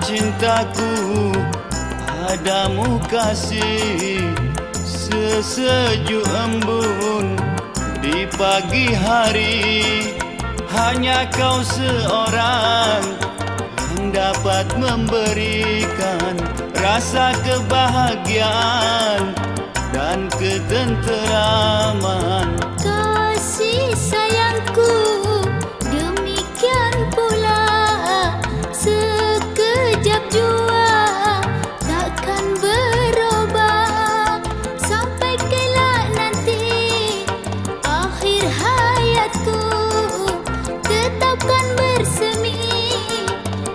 cintaku padamu kasih, sesejuk embun di pagi hari. Hanya kau seorang yang dapat memberikan rasa kebahagiaan dan ketenteraman. Kasih sayangku demikian pula, sekejap jua takkan berubah. Sampai kelak nanti akhir hayatku tetapkan bersemi,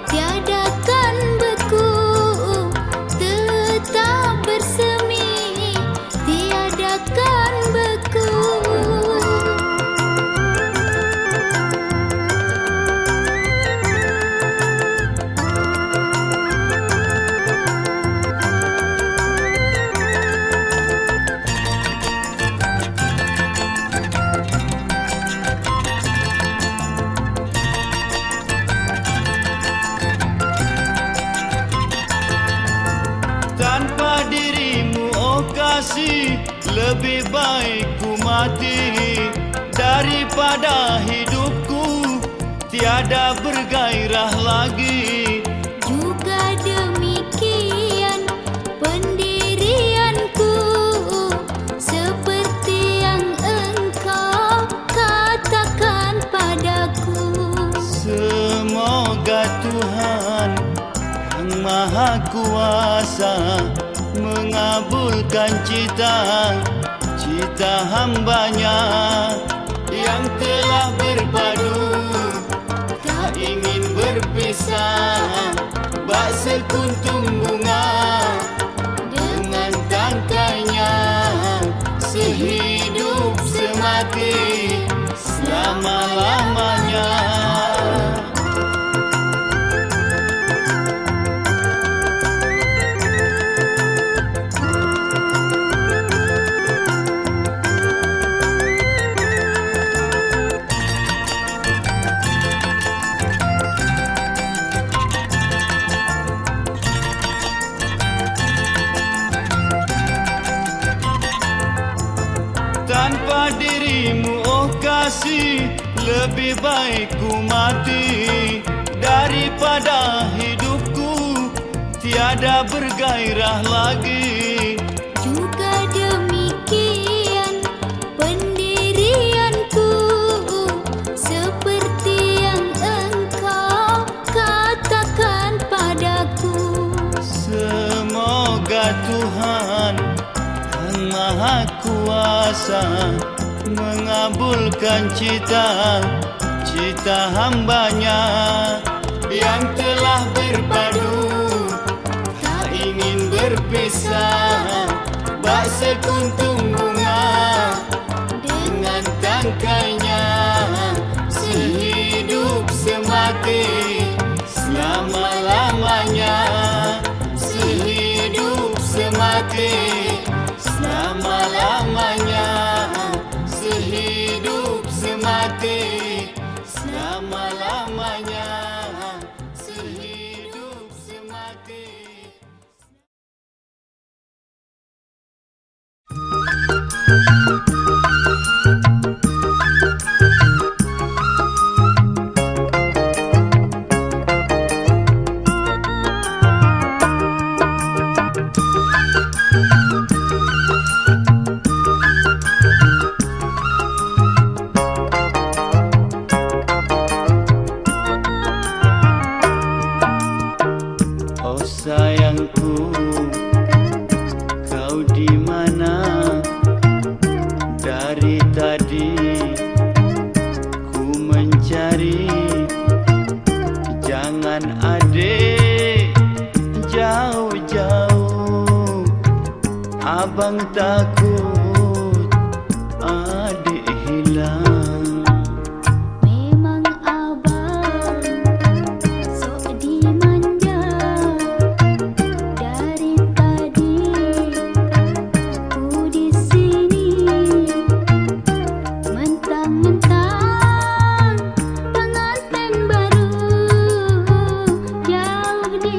tiadakan beku. Tetap bersemi, tiadakan beku. Tanpa dirimu oh kasih, lebih baik ku mati daripada hidupku tiada bergairah lagi. Juga demikian pendirianku, seperti yang engkau katakan padaku. Semoga Tuhan yang Maha Kuasa mengabulkan cita hambanya yang telah berpadu, tak ingin berpisah. Bak sekuntum bunga dengan tangkainya, sehidup semati selama-lamanya. Tanpa dirimu oh kasih, lebih baik ku mati daripada hidupku tiada bergairah lagi. Juga demikian pendirianku, seperti yang engkau katakan padaku. Semoga Tuhan yang Maha Kuasa mengabulkan cita hambanya yang telah berpadu, tak ingin berpisah. Bak sekuntum bunga dengan tangkainya, sehidup semati selama-lamanya. Sehidup semati selama-lamanya. Sehidup semati selama-lamanya. Sehidup semati. Sayangku, kau di mana? Dari tadi ku mencari. Jangan adik jauh-jauh, abang takut adik hilang. Mentang-mentang pengantin baru jauh di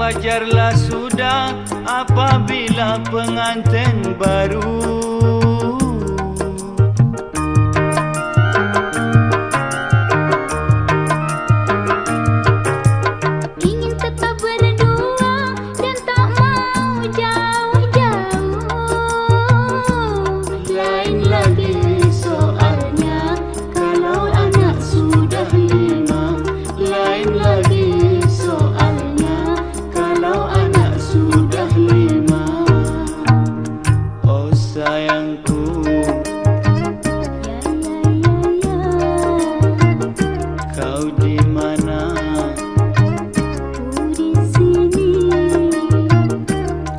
wajarlah sudah apabila pengantin baru ingin tetap berdua dan tak mau jauh-jauh. Lain lagi soalnya kalau anak sudah 5. Lain lagi soalnya kalau anak sudah 5. Oh sayangku, kau di mana? Ku di sini.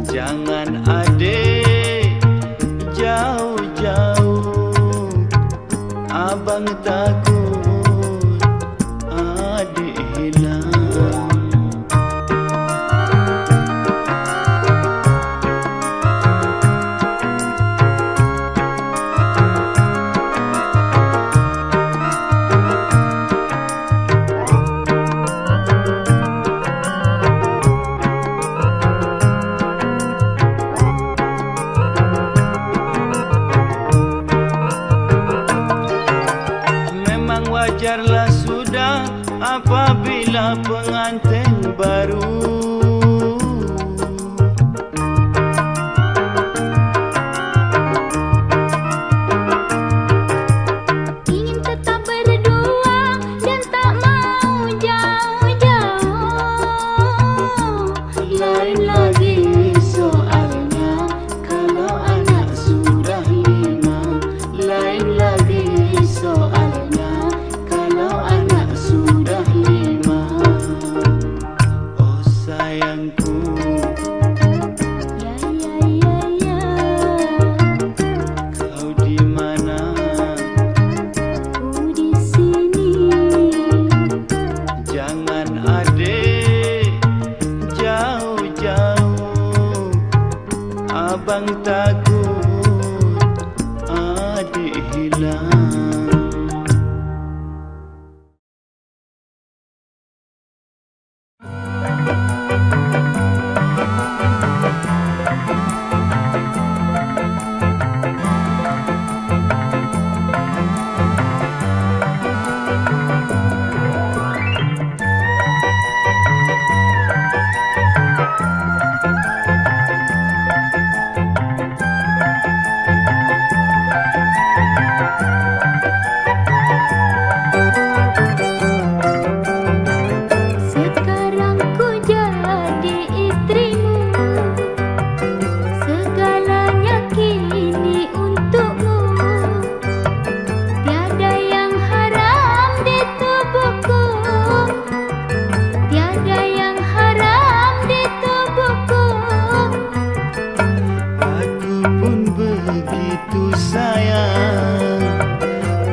Jangan adik jauh-jauh, abang takut adik hilang. Memang wajarlah sudah apabila pengantin baru Ingin tetap berdua dan tak mau jauh-jauh. Lain lagi soalnya kalau anak sudah 5. Lain lagi soalnya kalau anak sudah 5. Oh sayangku, Ya. kau di mana? Ku di sini. Jangan adik jauh-jauh, abang takut adik hilang. Sekarang ku jadi istrimu, segalanya kini untukmu. Tiada yang haram di tubuhku, tiada yang haram di tubuhku. Aku pun begitu sayang,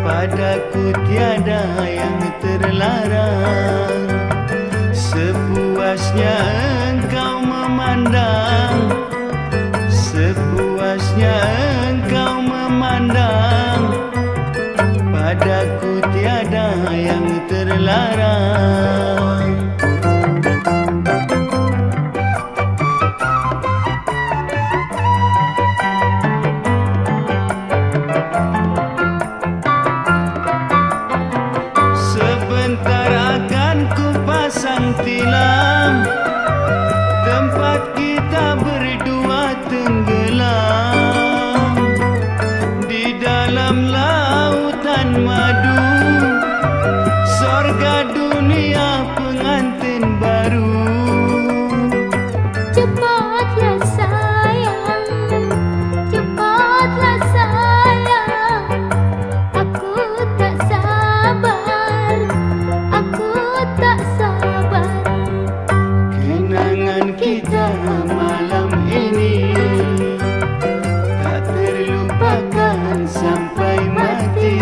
padaku tiada yang terlarang. Sepuasnya engkau memandang, sepuasnya engkau memandang, padaku tiada yang terlarang. Sebentar akan ku pasang tilam, tempat kita berdua tenggelam di dalam lautan madu, sorga dunia pengantin baru. Cepatlah sayang, cepatlah sayang. Aku tak sabar, aku tak sabar. Kenangan kita malam ini tak terlupakan sampai mati.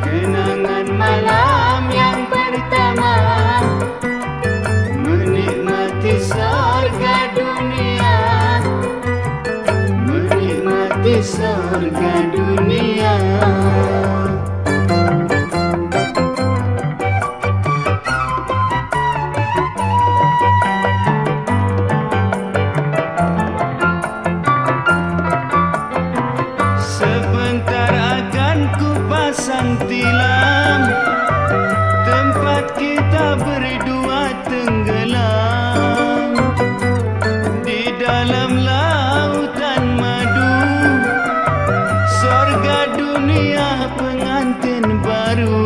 Kenangan malam yang pertama, menikmati sorga dunia, menikmati sorga dunia. pasang tilam, tempat kita berdua tenggelam di dalam lautan madu. Sorga dunia pengantin baru.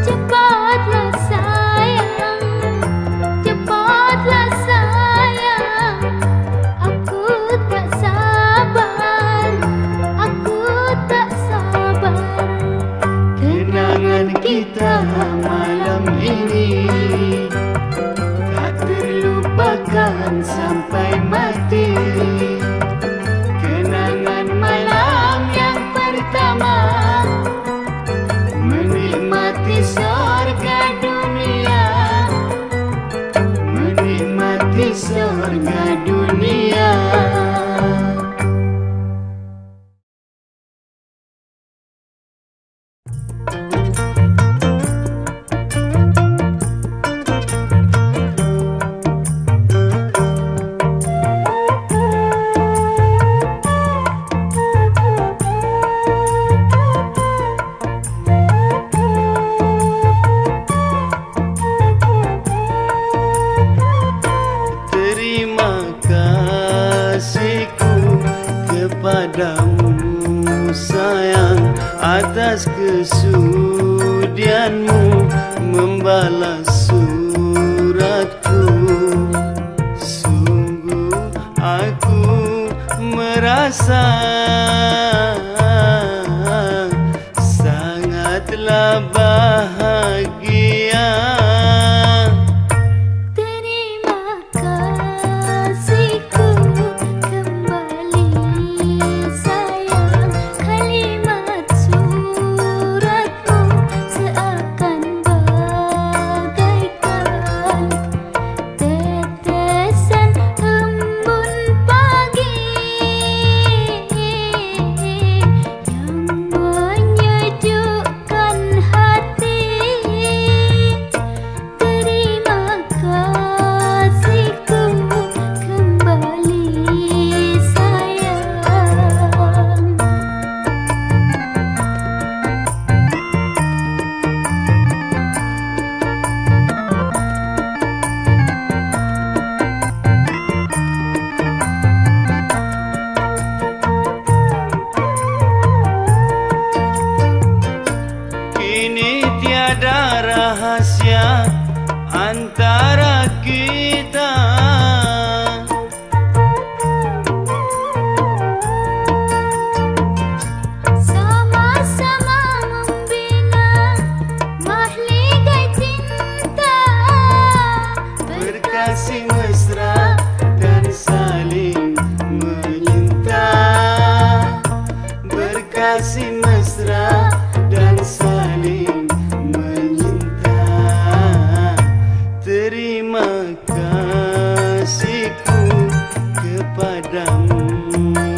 Cepatlah sayang, cepatlah sayang. Aku tak sabar, aku tak sabar. Kenangan kita malam ini tak terlupakan sampai mati. Kenangan malam yang pertama, menikmati sorga dunia, menikmati sorga dunia. Terima kasihku kepadamu sayang, atas kesudianmu membalas suratku. Sungguh aku merasa sangatlah bahagia. Terima kasihku kembali sayang, kalimat suratmu seakan bagaikan tetesan embun pagi yang menyejukkan hati. Terima kasihku kembali sayang. Kini tiada rahasia antara kita. Sama-sama membina mahligai cinta, Berkasih mesra dan saling menyinta. Berkasih mesra dan saling menyinta. Terima kasihku kepadamu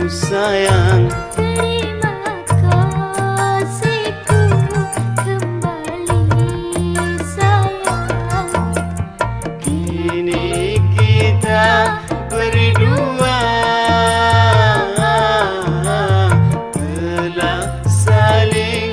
sayang. terima kasihku kembali sayang. Kini kita berdua telah saling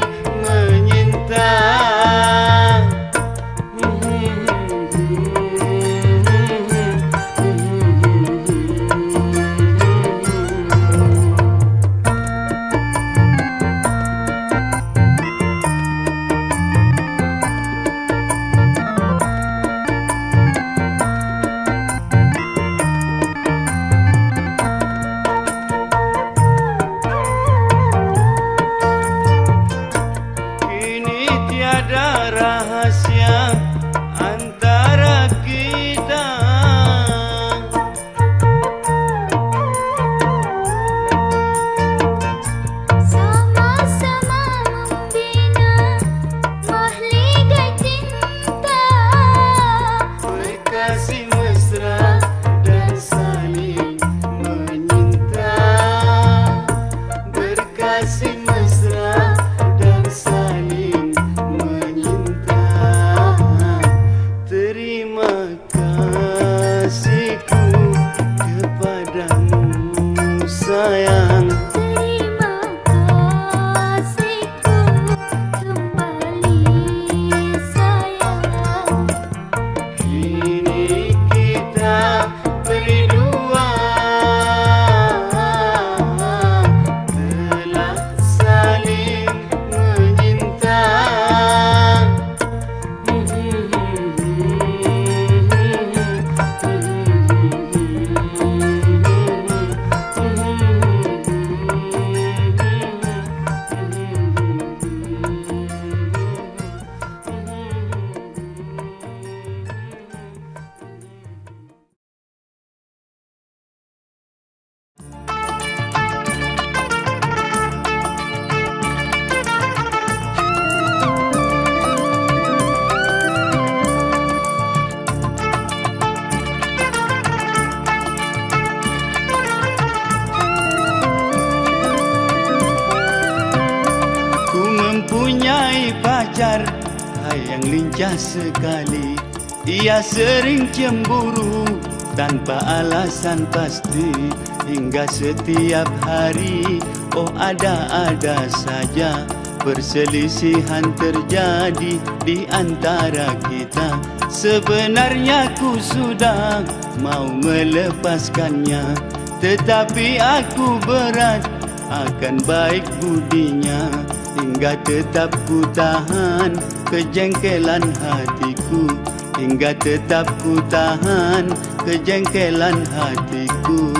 pacar, hayang lincah sekali. Ia sering cemburu tanpa alasan pasti, hingga setiap hari oh ada-ada saja perselisihan terjadi di antara kita. Sebenarnya ku sudah mau melepaskannya, tetapi aku berat akan baik budinya, hingga tetap ku tahan kejengkelan hatiku, hingga tetap ku tahan kejengkelan hatiku.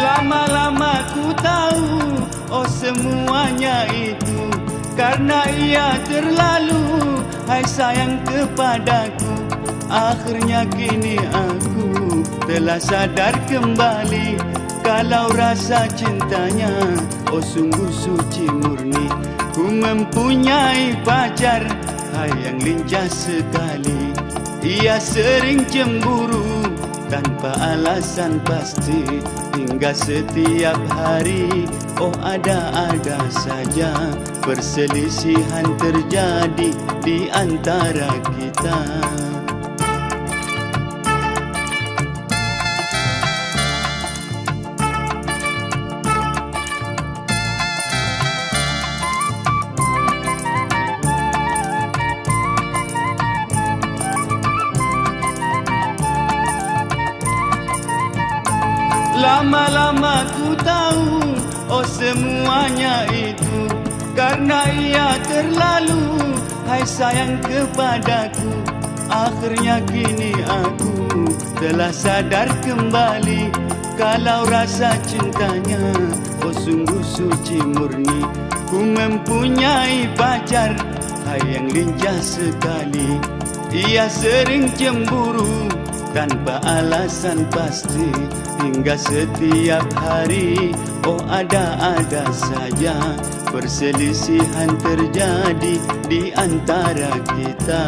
Lama-lama ku tahu, oh semuanya itu karena ia terlalu hai sayang kepadaku. Akhirnya kini aku telah sadar kembali, kalau rasa cintanya oh sungguh suci murni. Ku mempunyai pacar, hai yang lincah sekali. Ia sering cemburu tanpa alasan pasti, hingga setiap hari oh ada-ada saja perselisihan terjadi di antara kita. Lama-lama ku tahu, oh semuanya itu karena ia terlalu hai sayang kepadaku. Akhirnya kini aku telah sadar kembali, kalau rasa cintanya oh sungguh suci murni. Ku mempunyai pacar, hai yang lincah sekali. Ia sering cemburu tanpa alasan pasti, hingga setiap hari oh ada-ada saja perselisihan terjadi di antara kita.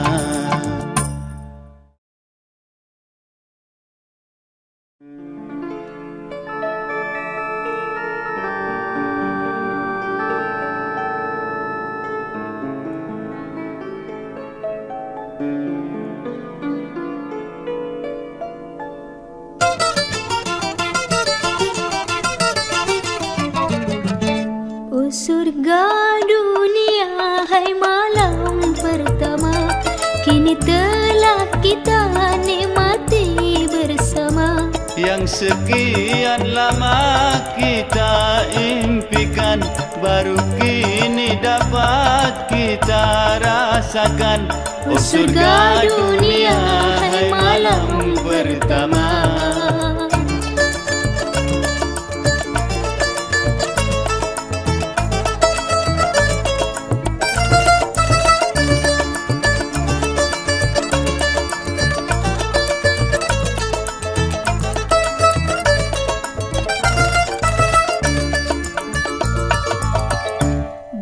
Surga dunia hai malam pertama, kini telah kita nikmati bersama. Yang sekian lama kita impikan, baru kini dapat kita rasakan. Oh surga dunia hai malam pertama.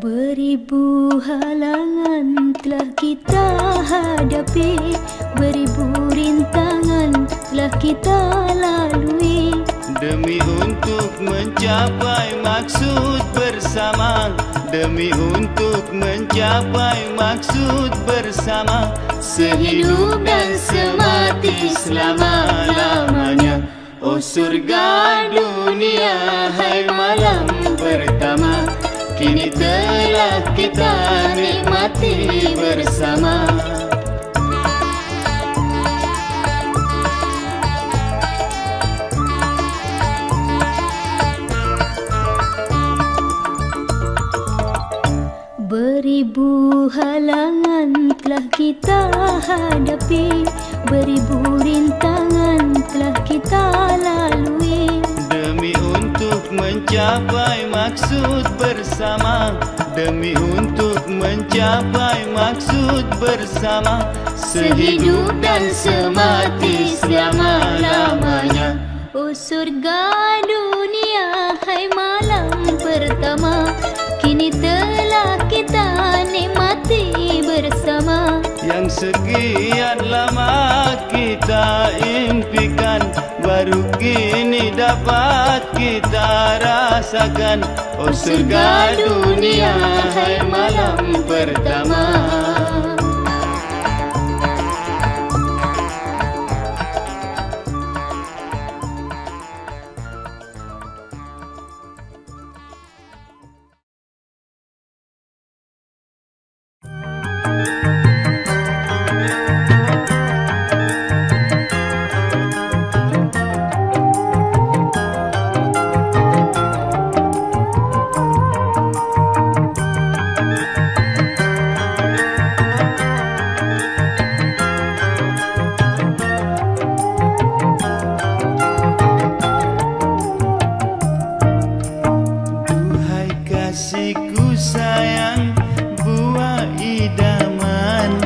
Beribu halangan telah kita hadapi, beribu rintangan telah kita lalui, demi untuk mencapai maksud bersama, demi untuk mencapai maksud bersama, sehidup dan semati selama-lamanya. Oh surga dunia hai malam pertama, kini telah kita nikmati bersama. Beribu halangan telah kita hadapi, beribu rintangan telah kita lalui, demi untuk mencapai maksud bersama, demi untuk mencapai maksud bersama, sehidup dan semati selama-lamanya. Oh surga dunia hai malam pertama, sekian lama kita impikan, baru kini dapat kita rasakan. Oh surga dunia, hai malam pertama. Kasihku sayang, buah idaman,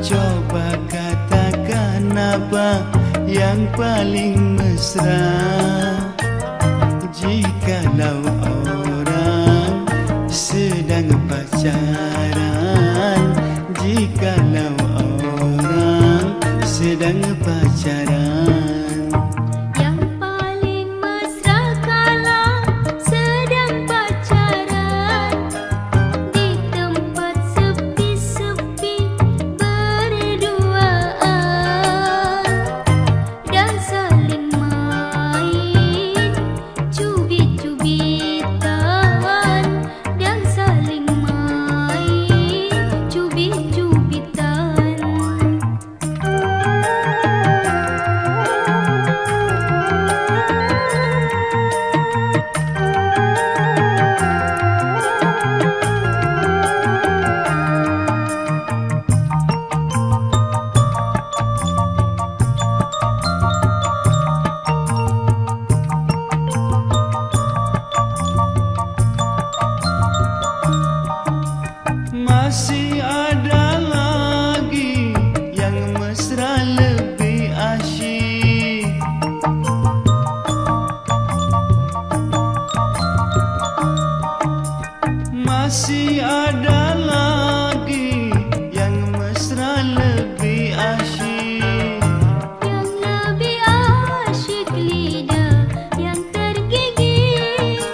coba katakan apa yang paling mesra. Jikalau orang sedang pacaran, jikalau orang sedang pacaran, masih ada lagi yang mesra lebih asyik. Masih ada lagi yang mesra lebih asyik, yang lebih asyik lidah yang tergigit.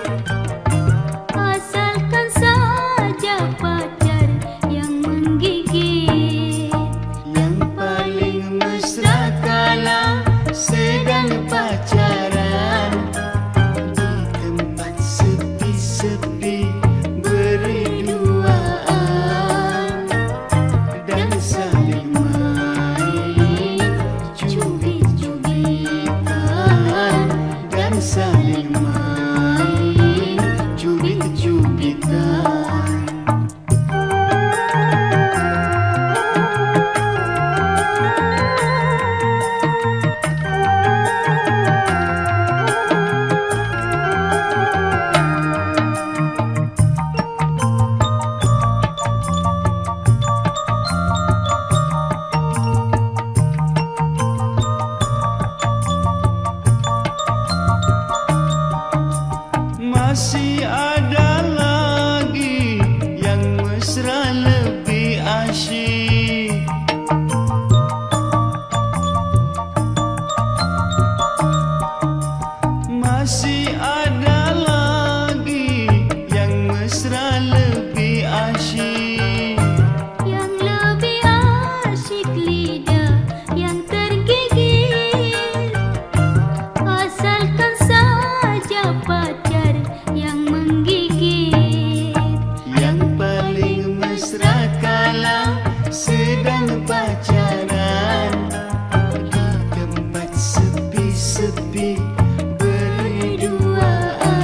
Asalkan saja pacar yang menggigit. yang paling mesra kala sedang pacaran, di tempat sepi-sepi berduaan, dan saling main cubit-cubitan, dan saling main cubit-cubitan. Masih ada lagi yang mesra lebih asyik. Masih ada lagi yang mesra lebih asyik, Yang lebih asyik lidah yang tergigit. Asalkan saja pacar yang menggigit. yang paling mesra kala sedang pacaran, di tempat sepi-sepi berduaan,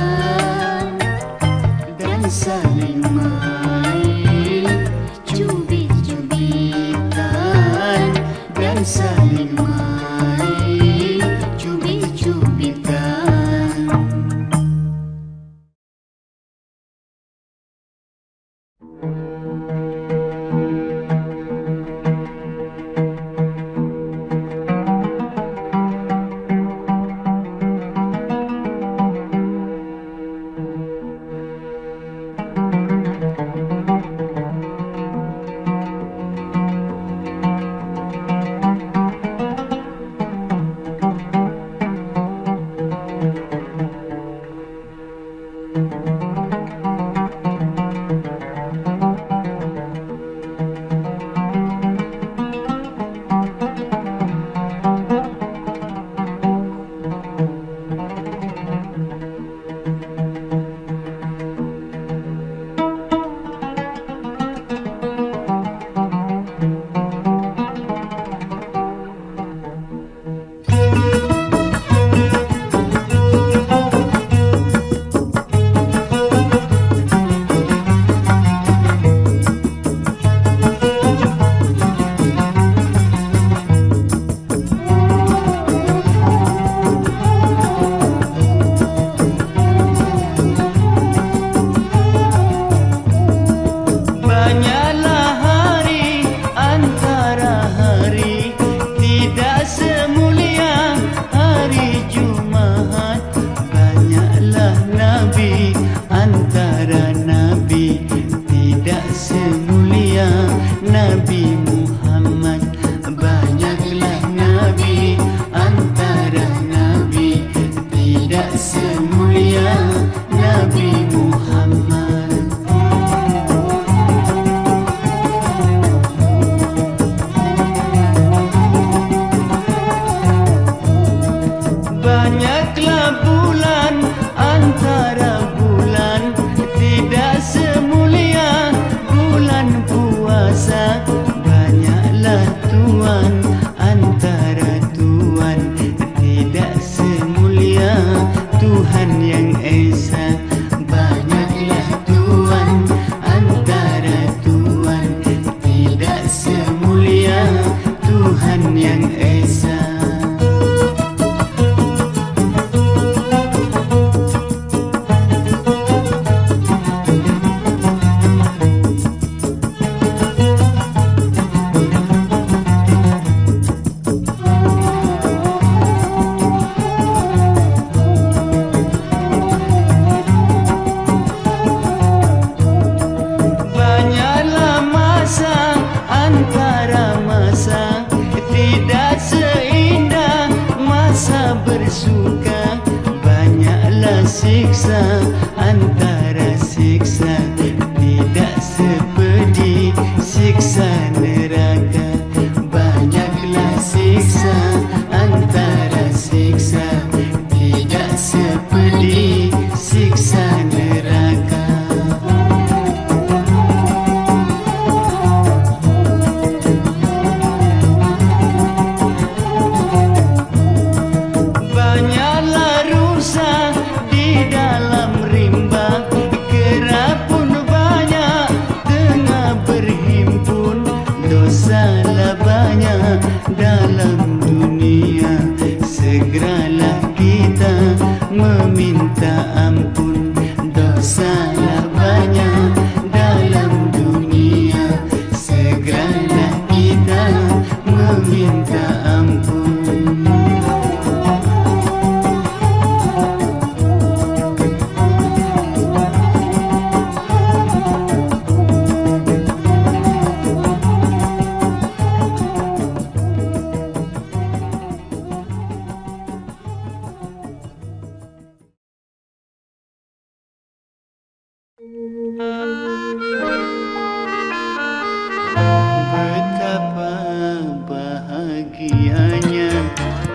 semulia Nabi Muhammad. Banyaklah bulan antara bulan, tidak semulia bulan puasa. Banyaklah tuan antara tuan, tidak semulia Tuhan yang Esa. Banyaklah tuan antara tuan, tidak semulia Tuhan yang Esa. Antara masa tidak seindah masa bersuka. Banyaklah siksa antara siksa, tidak sepedi siksa neraka. Banyaklah siksa antara siksa, tidak sepedi siksa neraka. Dosalah banyak dalam dunia, segeralah kita meminta ampun. Dosalah banyak dalam dunia, segeralah kita meminta ampun. Betapa bahagianya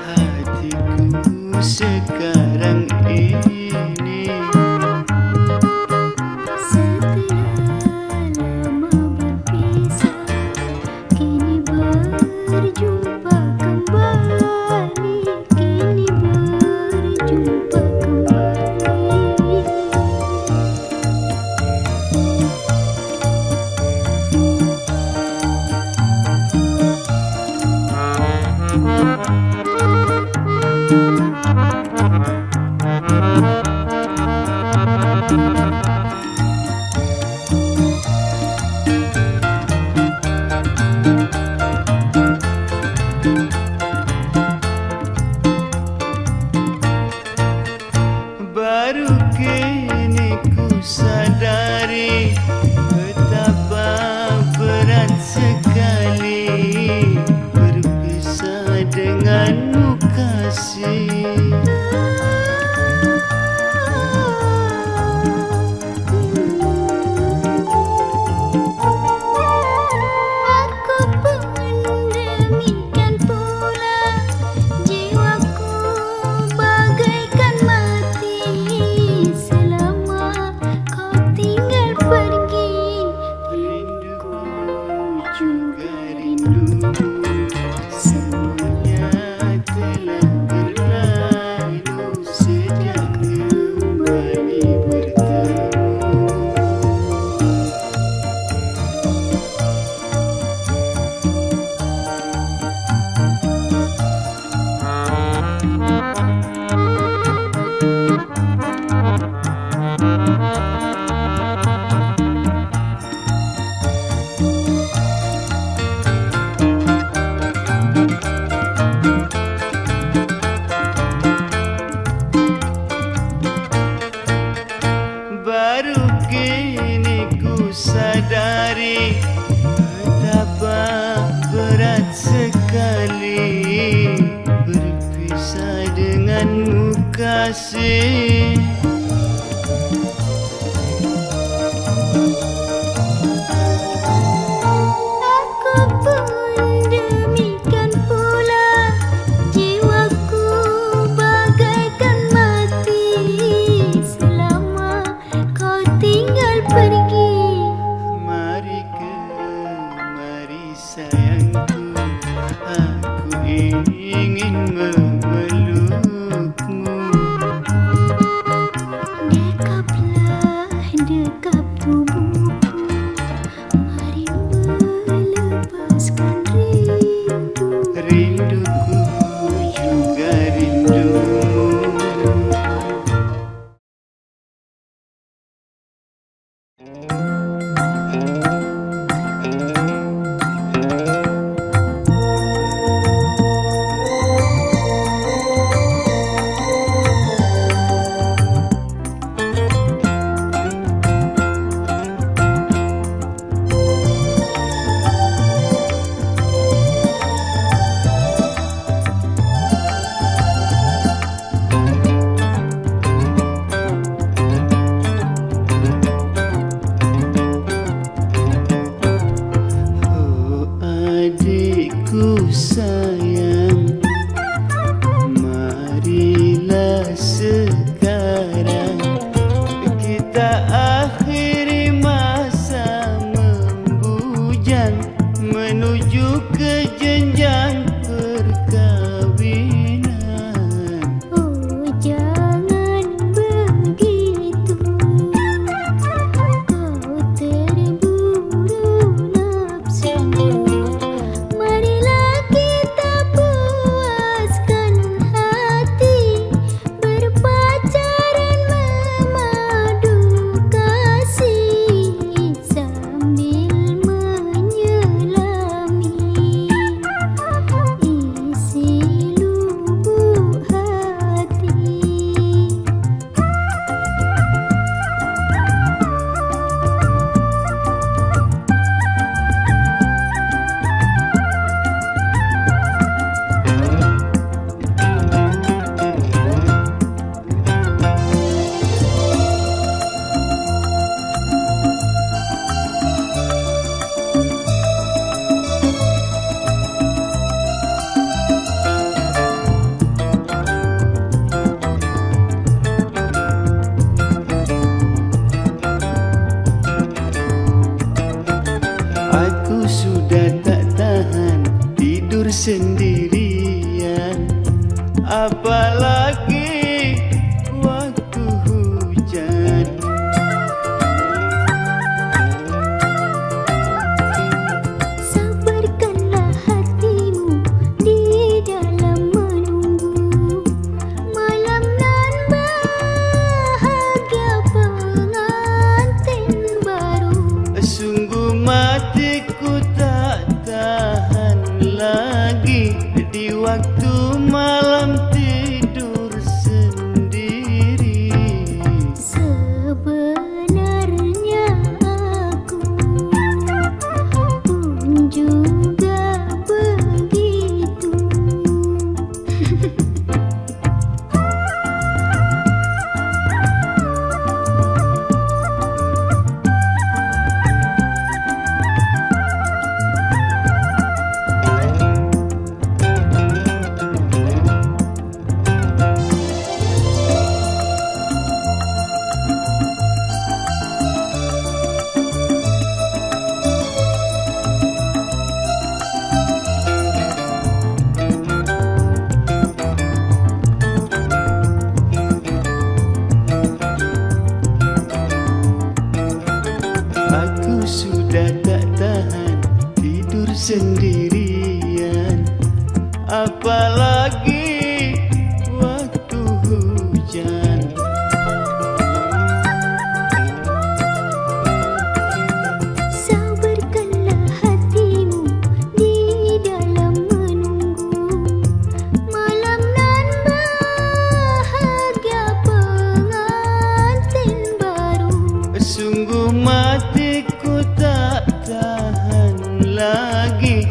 hatiku sekarang ini. Setelah lama berpisah, kini berjumpa kembali. Kini berjumpa kembali. Baru kini ku sadari betapa berat sekali berpisah denganmu kasih. Aku pun demikian pula, jiwaku bagaikan mati selama kau tinggal pergi. Rinduku juga rindumu, semuanya telah berlalu sejak kembali bertemu. Baru kini ku sadari betapa berat sekali berpisah denganmu kasih. Aku pun demikian pula, jiwaku bagaikan mati selama kau tinggal pergi. Mari sayangku, aku ingin memelukmu. Dekaplah dekap tubuhku, mari melepaskan rindu. Rinduku juga rindumu. Oh adikku sayang, marilah sekarang kita akhiri masa membujang menuju ke jenjang perkawinan. Oh jangan begitu, kau terburu nafsu. Marilah kita puaskan hati, berpacaran memadu kasih sambil menyelami isi lubuk hati. Aku sudah tak tahan tidur sendirian, apalagi waktu hujan. Sabarkanlah hatimu di dalam menunggu malam nan bahagia pengantin baru. Sungguh matiku tak tahan lagi di waktu malam tidur sendiri. Sebenarnya aku pun juga begitu. Aku sudah tak tahan tidur sendirian, apalagi waktu hujan. Sabarkanlah hatimu di dalam menunggu malam nan bahagia pengantin baru. Sungguh matiku tak tahan lagi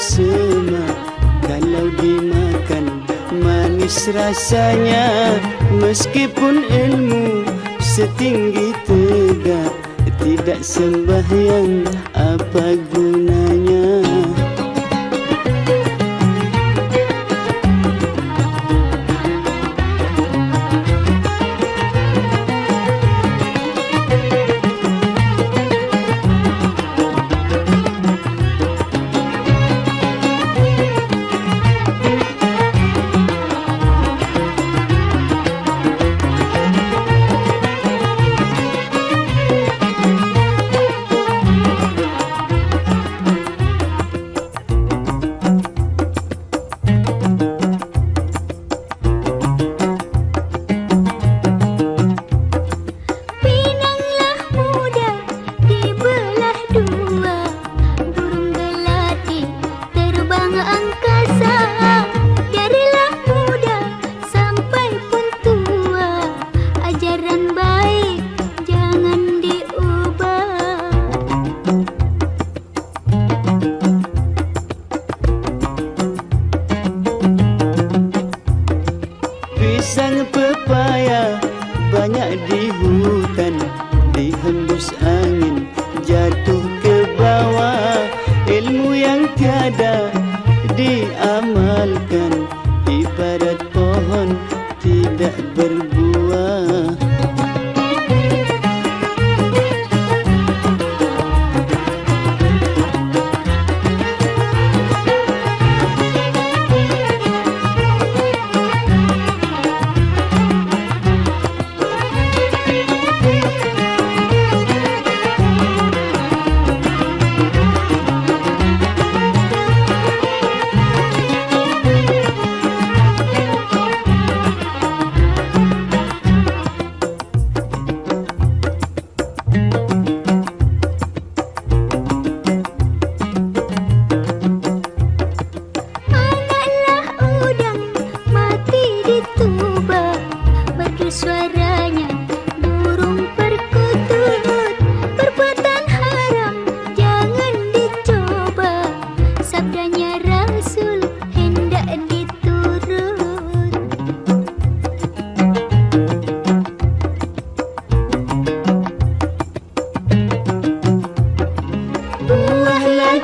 semak. Kalau dimakan manis rasanya, meskipun ilmu setinggi tegak, tidak sembahyang apa gunanya.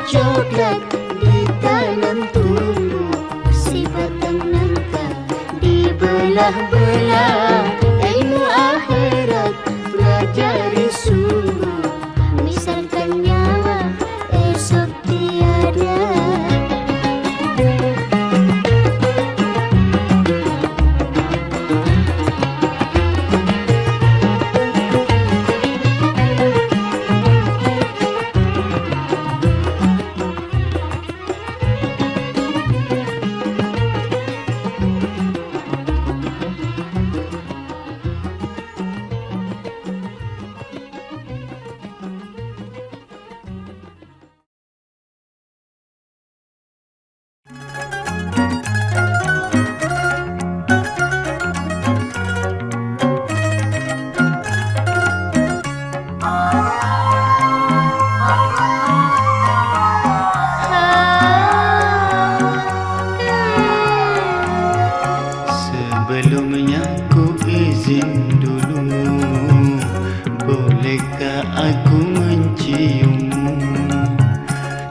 coklat ditanam tumbuh, si batang nangka dibelah-belah. Ilmu akhirat pelajari sungguh, misalkan nyawa esok tiada. Sebelumnya ku izin dulu, bolehkah aku menciummu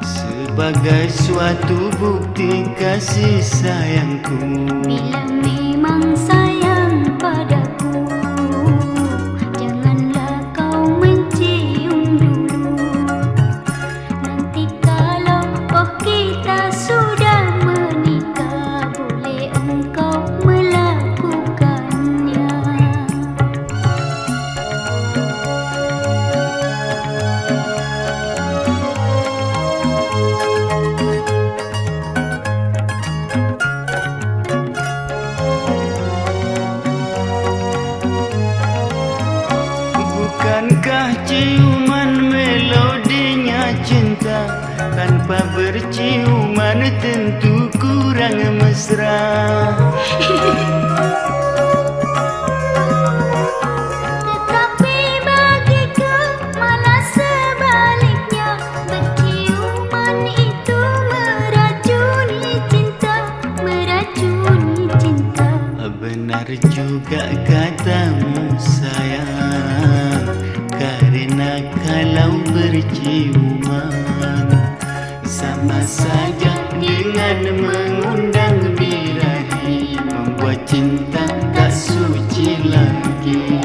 sebagai suatu bukti kasih sayangku? Bila memang sayang padaku, janganlah kau mencium dulu. Nanti kalau kita sudah menikah, boleh engkau melakukannya. Bukankah ciuman melodinya cinta? Tanpa berciuman tentu kurang mesra. Tetapi bagiku malah sebaliknya, berciuman itu meracuni cinta, meracuni cinta. Benar juga katamu sayang, karena kalau berciuman sama saja dengan mengundang birahi, membuat cinta tak suci lagi.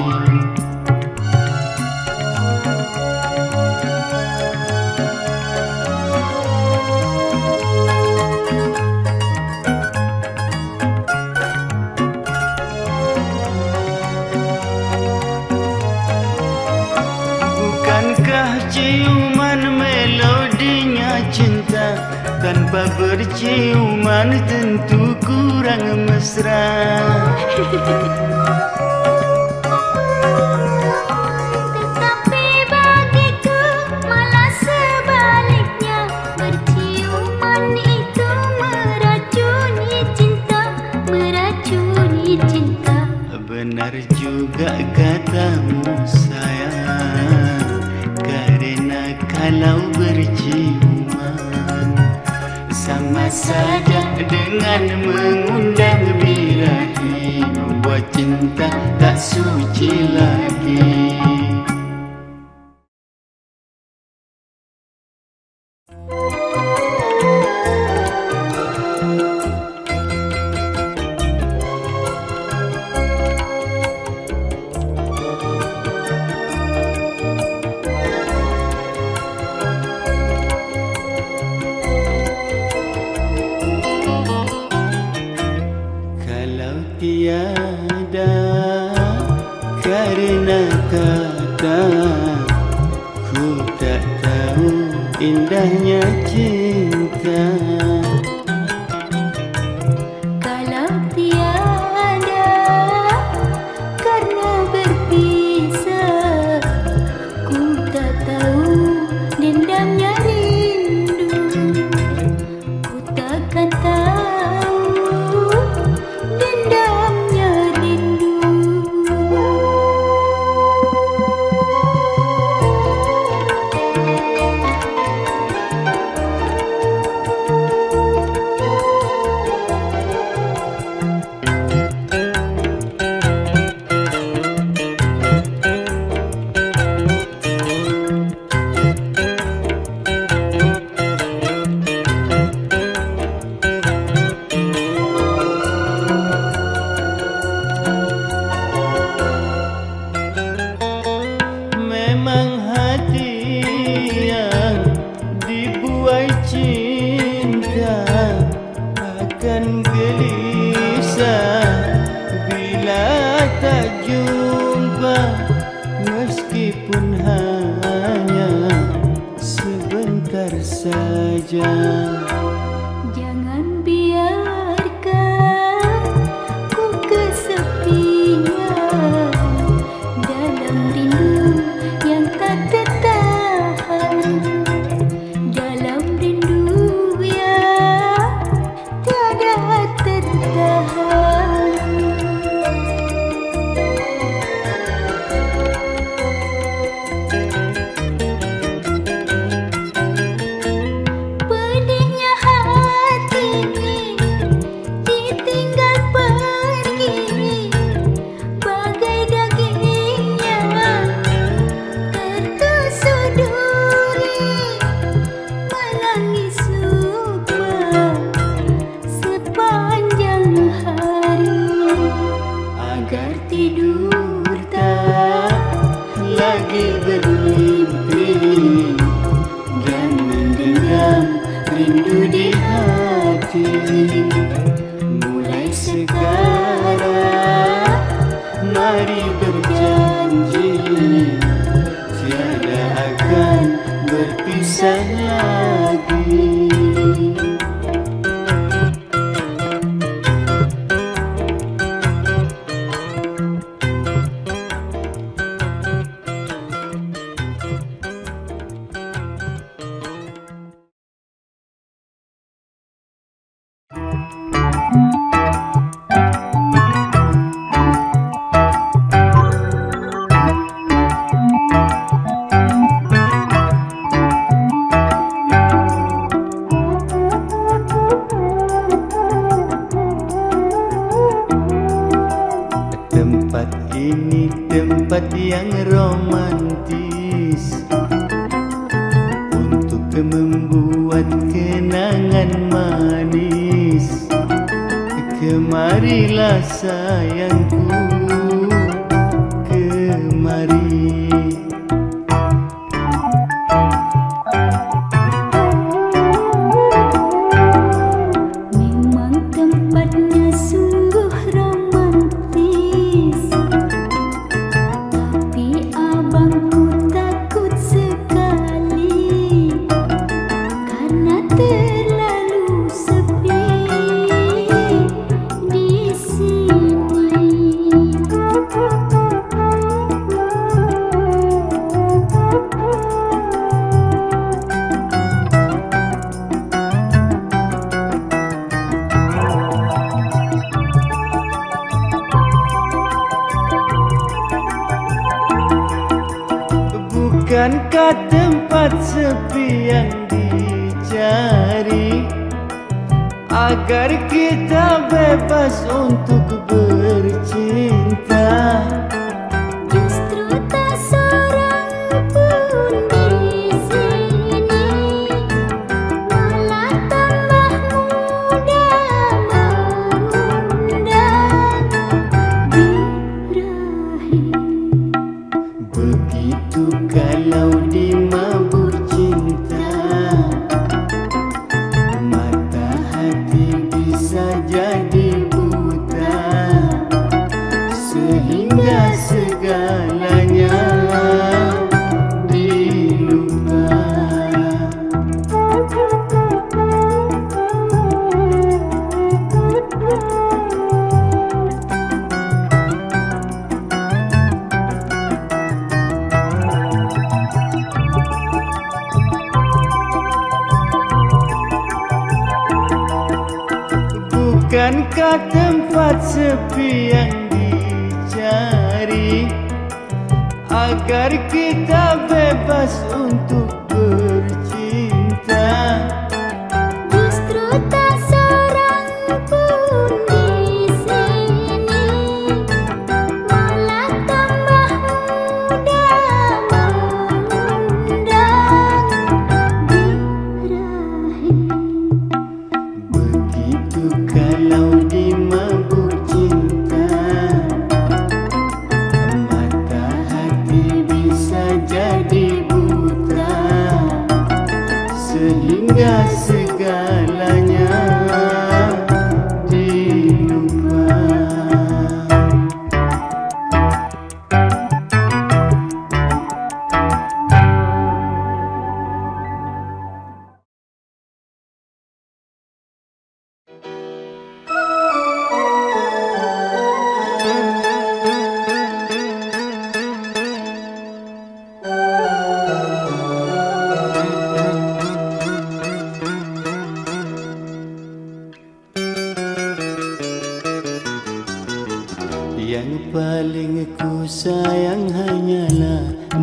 Bukankah ciuman melodinya cinta? Tanpa berciuman tentu kurang mesra. Tetapi bagiku malah sebaliknya, berciuman itu meracuni cinta, meracuni cinta. Benar juga katamu sayang, karena kalau berciuman sama saja dengan mengundang birahi, membuat cinta tak suci lagi. Kalau tiada karena kata, ku tak tahu indahnya cinta. Kalau tiada karena berpisah, ku tak tahu dendamnya rindu. Ku takkan tahu dendamnya rindu. saja. Jangan biarkan ku kesepian dalam rindu yang tak tertahan, dalam rindu yang tiada tertahan. Pedihnya hati ditinggal pergi, bagai dagingnya tertusuk duri, menangis lupa sepanjang hari, Agar tidur tak lagi bermimpi dan mendendam rindu di hati. Mulai sekarang mari berjanji tiada akan berpisah lagi. Tempat ini tempat yang romantis untuk membuat kenangan manis. Kemarilah sayangku, kemari. memang tempatnya sungguh romantis, tapi abangku takut sekali karena terlalu sepi di sini. Bukankah tempat sepi yang dicari agar kita bebas untuk bercinta? Justru tak seorang pun di sini, malah tambah muda mengundang birahi. Begitu kalau dimabuk cinta, mata hati bisa jadi buta, sehingga segalanya dilupa. Bukankah tempat sepi yang dicari agar kita bebas untuk bercinta? Justru tak seorang pun di sini, malah tambah muda mengundang birahi. Begitu kalau dimabuk cinta, mata hati bisa jadi buta, sehingga segalanya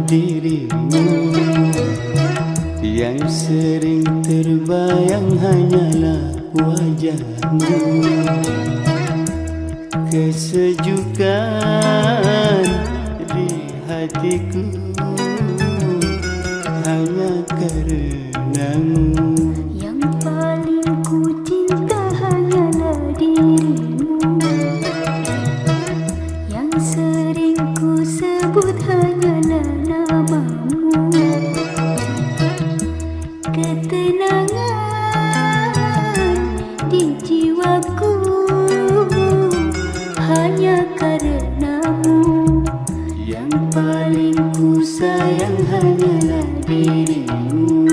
dirimu. Yang sering terbayang hanyalah wajahmu. Kesejukan di hatiku hanya karenamu. Yang paling ku cinta hanyalah dirimu. Yang sering ku sebut hanyalah namamu. Ketenangan di jiwaku hanya karenamu. Yang paling ku sayang hanyalah dirimu.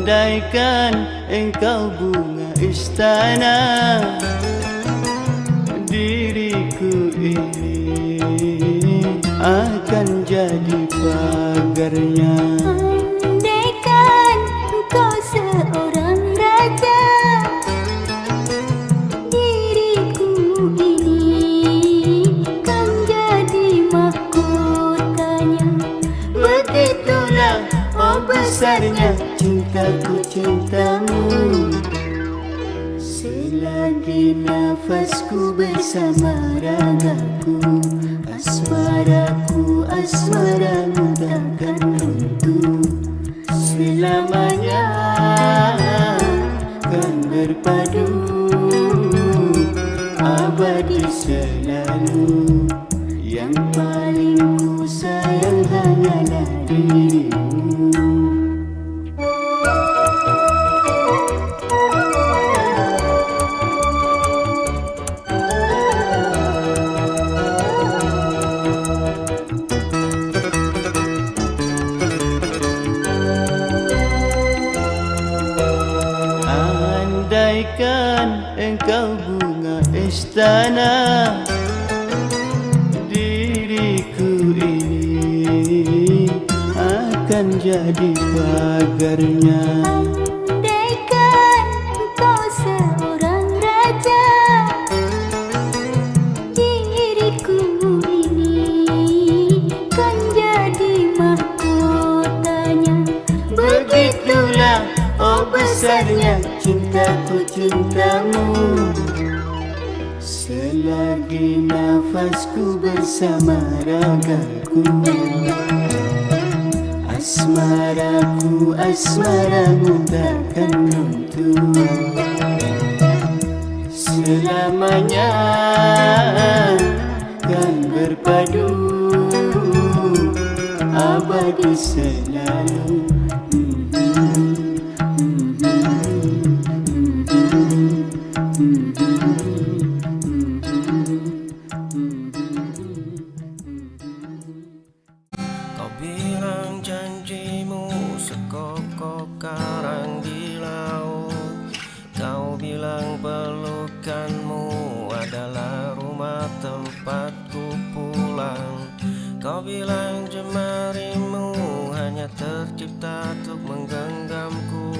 Andaikan engkau bunga istana, diriku ini akan jadi pagarnya. Andaikan engkau seorang raja, diriku ini kan jadi mahkotanya. Begitulah oh besarnya cintaku cintamu. Selagi nafasku bersama ragaku, asmaraku asmaramu takkan runtuh. Selamanya kan berpadu, abadi selalu. Yang paling ku sayang hanyalah dirimu. Andaikan engkau bunga istana, diriku ini akan jadi pagarnya. Andaikan engkau seorang raja, diriku ini kan jadi mahkotanya. Begitulah oh besarnya cintaku cintamu. Selagi nafasku bersama ragaku, asmaraku asmaramu takkan runtuh. Selamanya kan berpadu, abadi selalu. Kau bilang janjimu sekokok karang di laut. Kau bilang pelukanmu adalah rumah tempatku pulang. Kau bilang jemarimu hanya tercipta untuk menggenggamku.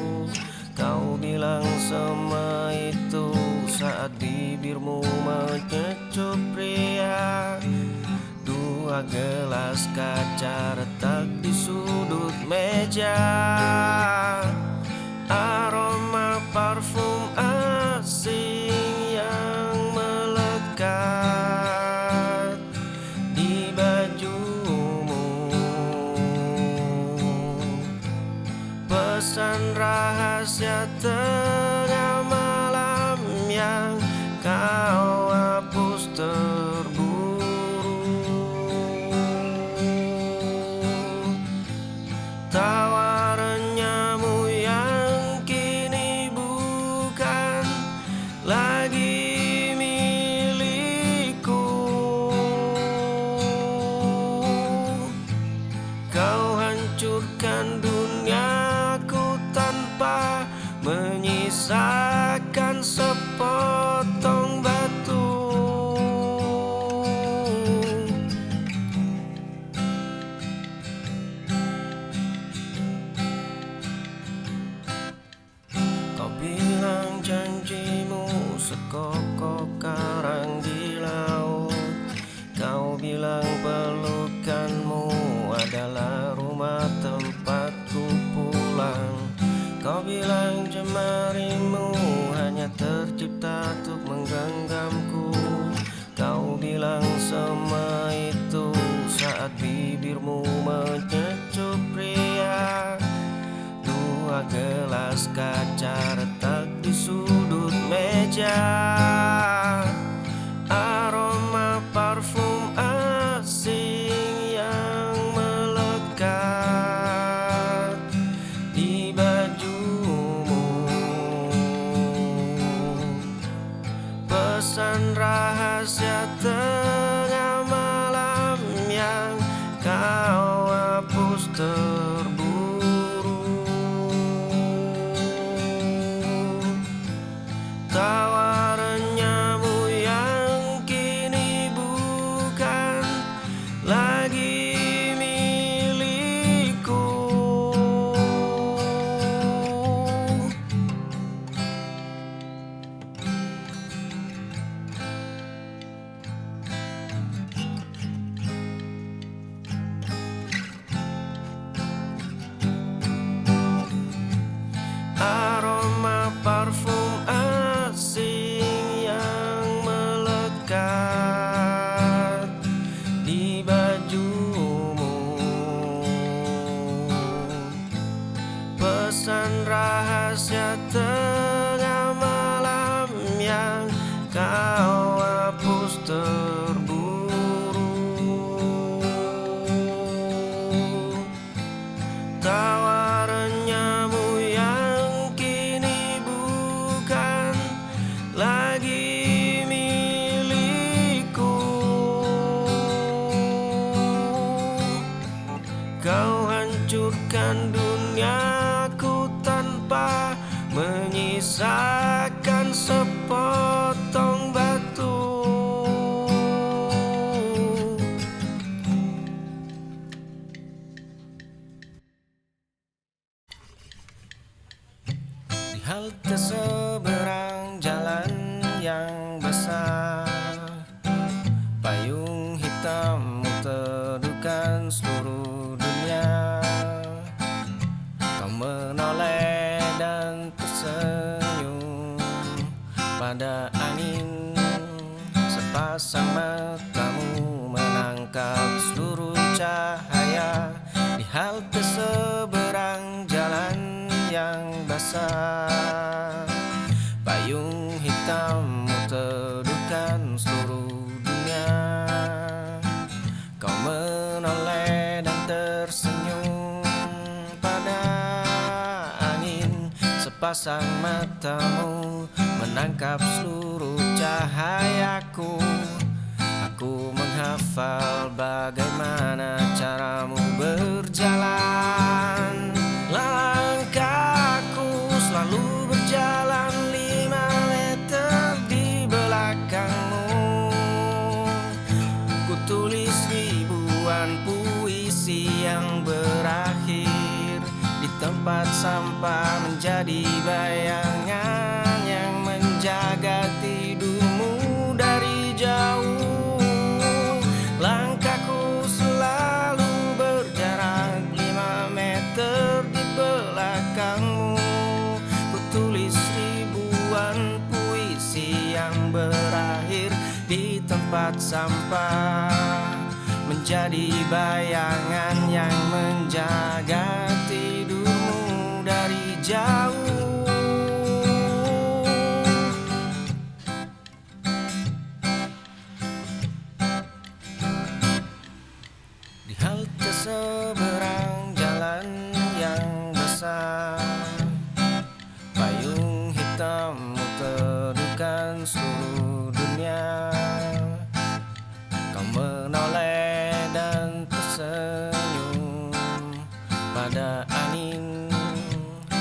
Kau bilang semua itu saat bibirmu mengecup pria. Dua gelas kaca retak di sudut meja. Aroma parfum asing yang melekat di bajumu. Pesan rahasia tengah malam yang kau hapus terburu. Tawaranmu yang kini bukan lagi milikku. Kau hancurkan duniaku tanpa bilang pelukanmu adalah rumah tempatku pulang. Kau bilang jemarimu hanya tercipta untuk menggenggamku. Kau bilang semua itu saat bibirmu menyecup pria. Dua gelas kaca retak di sudut meja. Aroma parfum asing yang melekat di bajumu. Pesan rahasia tengah malam yang kau hapus terburu. Tawaranmu yang kini bukan lagi milikku. Aroma parfum asing yang melekat di bajumu. Pesan rahasia tengah malam yang kau hapus terburu. Tawaranmu yang kini bukan lagi milikku. Kau hancurkan duniaku tanpa menyisakan sepotong batu. Di halte seberang jalan yang basah, payung hitammu teduhkan seluruh dunia. Kau menoleh dan tersenyum pada angin. Sepasang matamu menangkap seluruh cahaya di halte seberang jalan yang basah. Payung hitammu teduhkan seluruh dunia. Kau menoleh dan tersenyum pada angin. Sepasang matamu menangkap seluruh cahayaku. Aku menghafal bagaimana caramu berjalan. Langkahku selalu berjalan 5 meter di belakangmu. Ku tulis ribuan puisi yang berakhir di tempat sampah menjadi bayangan yang menjaga tidurmu dari jauh. Langkahku selalu berjarak 5 meter di belakangmu. Ku tulis ribuan puisi yang berakhir di tempat sampah menjadi bayangan yang menjaga tidurmu dari jauh. Di halte seberang jalan yang basah, payung hitammu teduhkan seluruh dunia. Kau menoleh dan tersenyum pada angin.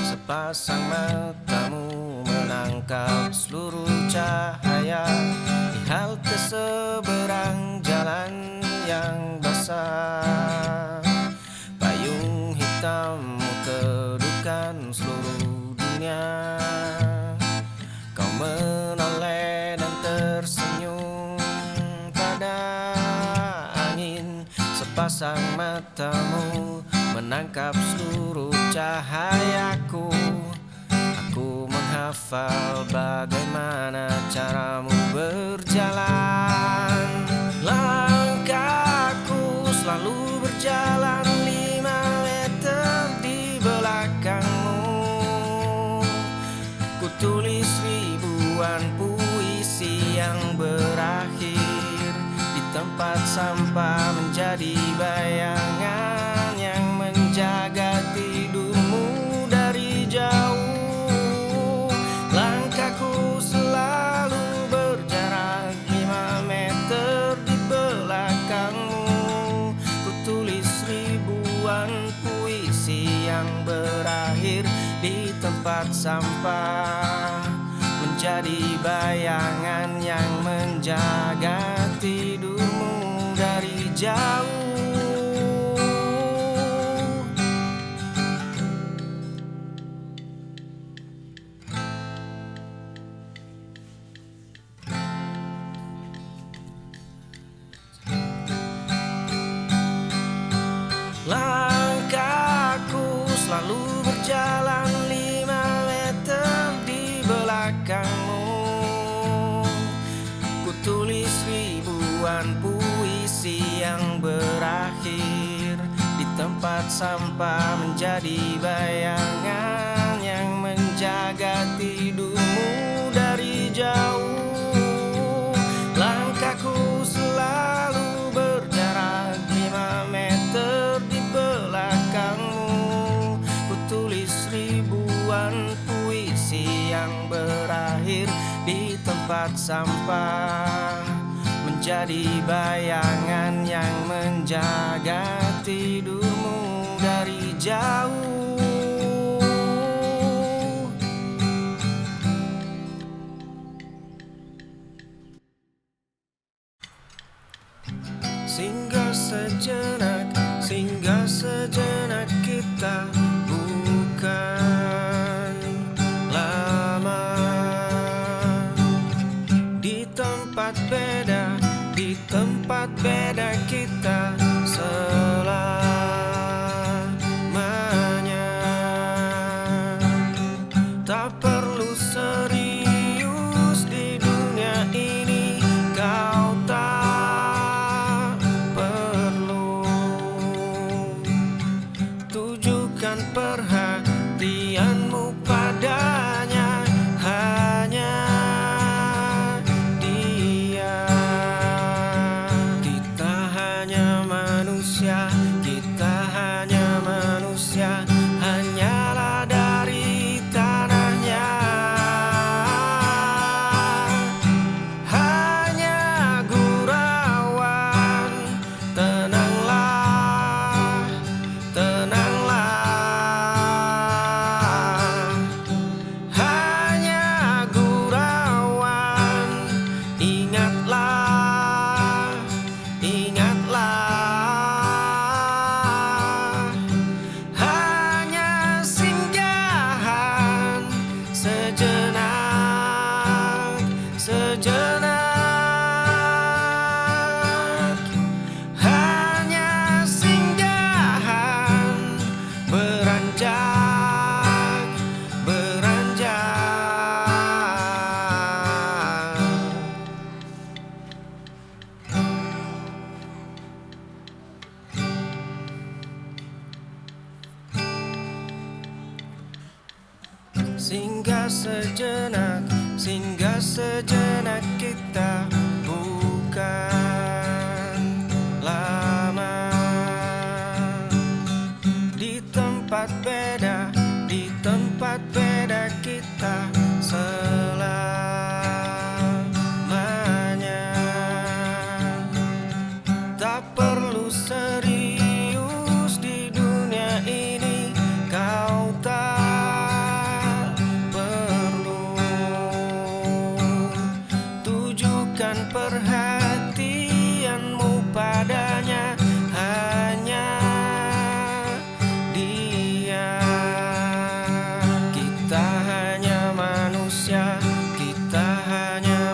Sepasang matamu menangkap seluruh cahaya di halte seberang jalan yang basah. Payung hitammu teduhkan seluruh dunia. Kau menoleh dan tersenyum pada sepasang matamu menangkap seluruh cahayaku. Aku menghafal bagaimana caramu berjalan. Langkahku selalu berjalan 5 meter di belakangmu. Ku tulis ribuan puisi yang berakhir di tempat sampah, menjadi bayangan yang menjaga tidurmu dari jauh. Langkahku selalu berjarak 5 meter di belakangmu. Ku tulis ribuan puisi yang berakhir di tempat sampah, menjadi bayangan yang menjaga tidurmu dari jauh. Langkahku selalu berjalan 5 meter di belakangmu. Ku tulis ribuan puisi yang berakhir di tempat sampah, menjadi bayangan yang menjaga tidurmu dari jauh. Langkahku selalu berjarak 5 meter di belakangmu. Ku tulis ribuan puisi yang berakhir di tempat sampah, menjadi bayangan yang menjaga tidurmu dari jauh. Singgah sejenak kita bukan lama di tempat beda kita selamanya. Tak perlu serius di dunia ini, kau tak perlu tujukan perhatianmu padanya, hanya dia. Kita hanya manusia, hanyalah dari tanahnya. Hanya gurauan, tenanglah. Hanya gurauan, ingatlah. Hanya singgahan sejenak. Hanya singgahan beranjak. Singgah sejenak kita bukan lama di tempat beda kita selamanya. Tak perlu serius di dunia ini, kau tak perlu tujukan perhatianmu padanya, hanya dia. Kita hanya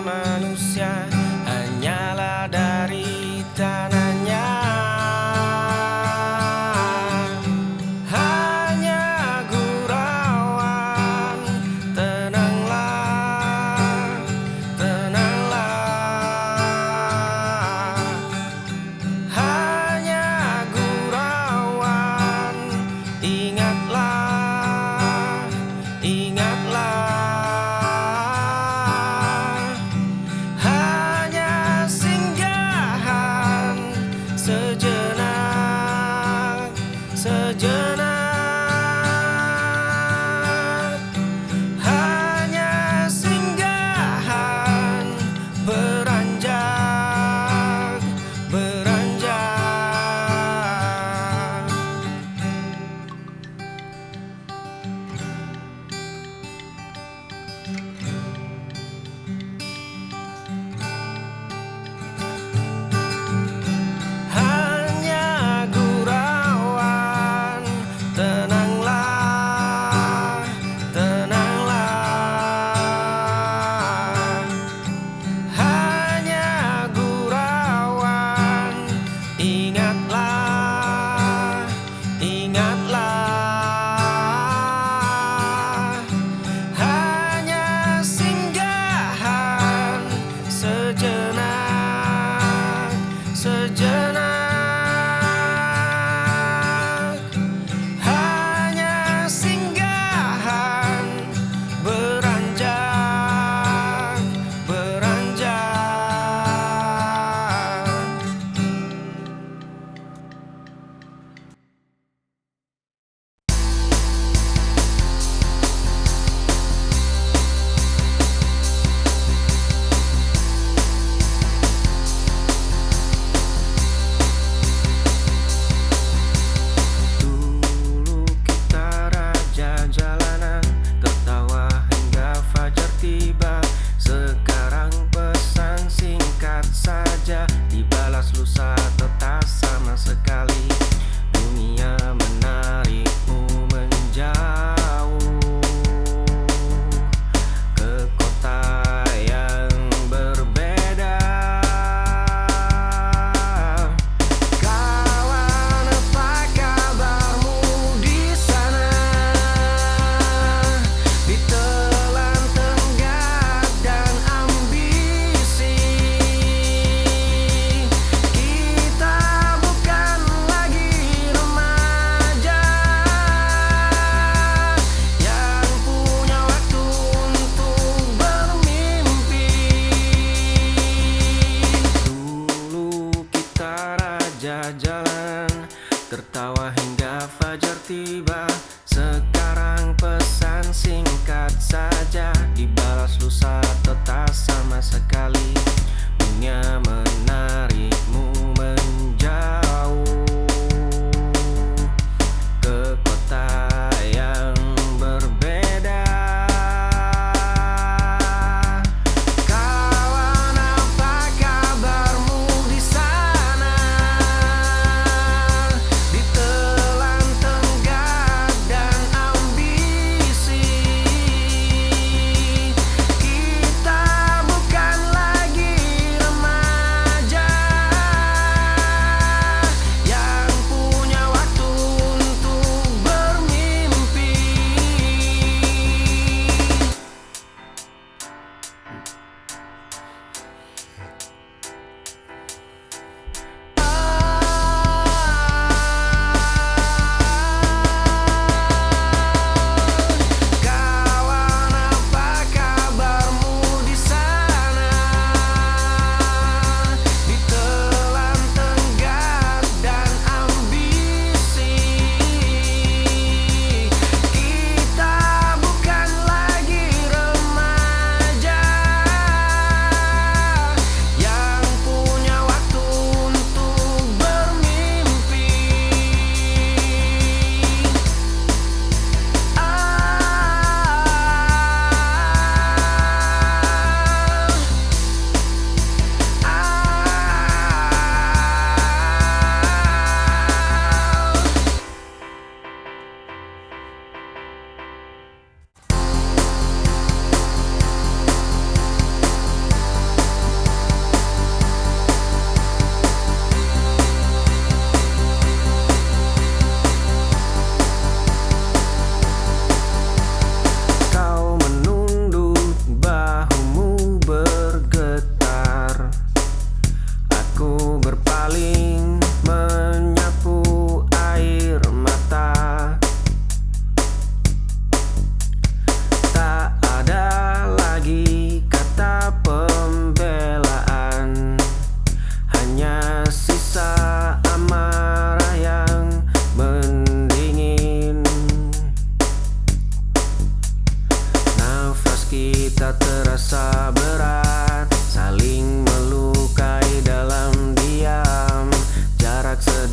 manusia, hanyalah dari tanahnya. sejenak, sejenak. Hanya singgahan beranjak, beranjak. Hanya gurauan, tenanglah, tenanglah. Hanya gurauan, ingatlah, ingatlah. Hanya singgahan sejenak, sejenak. Hanya singgahan beranjak, beranjak. Dulu kita raja jalanan, tertawa hingga fajar tiba. Sekarang pesan singkat saja, dibalas lusa tak sama sekali. Dunia menarikmu menjauh ke kota yang berbeda. Kawan, apa kabarmu di sana? Ditelan tenggat dan ambisi, kita bukan lagi remaja yang punya waktu untuk bermimpi. Dulu kita raja jalan, tertawa hingga fajar tiba. Sekarang pesan singkat saja, dibalas lusa tak sama sekali. Dunia menarikmu menjauh ke kota yang berbeda. Kawan, apa kabarmu di sana? Ditelan tenggat dan ambisi, kita bukan lagi remaja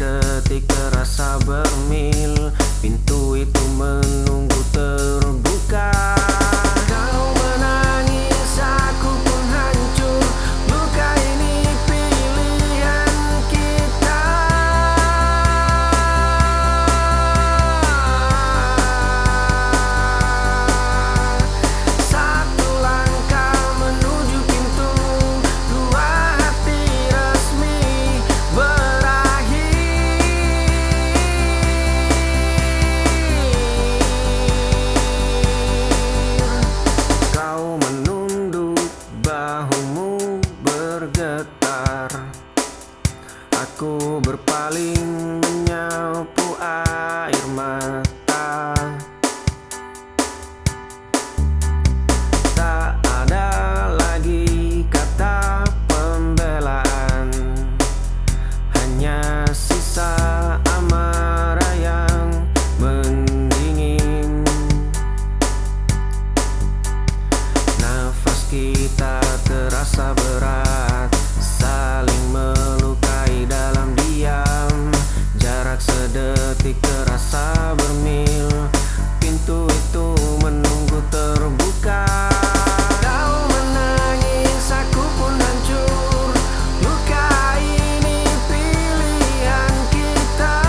sedetik terasa bermil. Pintu itu menunggu terbuka. Kau menangis, aku pun hancur. Luka ini pilihan kita. Satu langkah menuju pintu, dua hati resmi berakhir. Kau menunduk, bahumu bergetar. Aku berpaling menyapu air mata. Tak ada lagi kata pembelaan, hanya sisa amarah yang mendingin. Nafas kita terasa berat, saling melukai dalam diam. Jarak sedetik terasa bermil. Pintu itu menunggu terbuka. Kau menangis, aku pun hancur. Luka ini pilihan kita.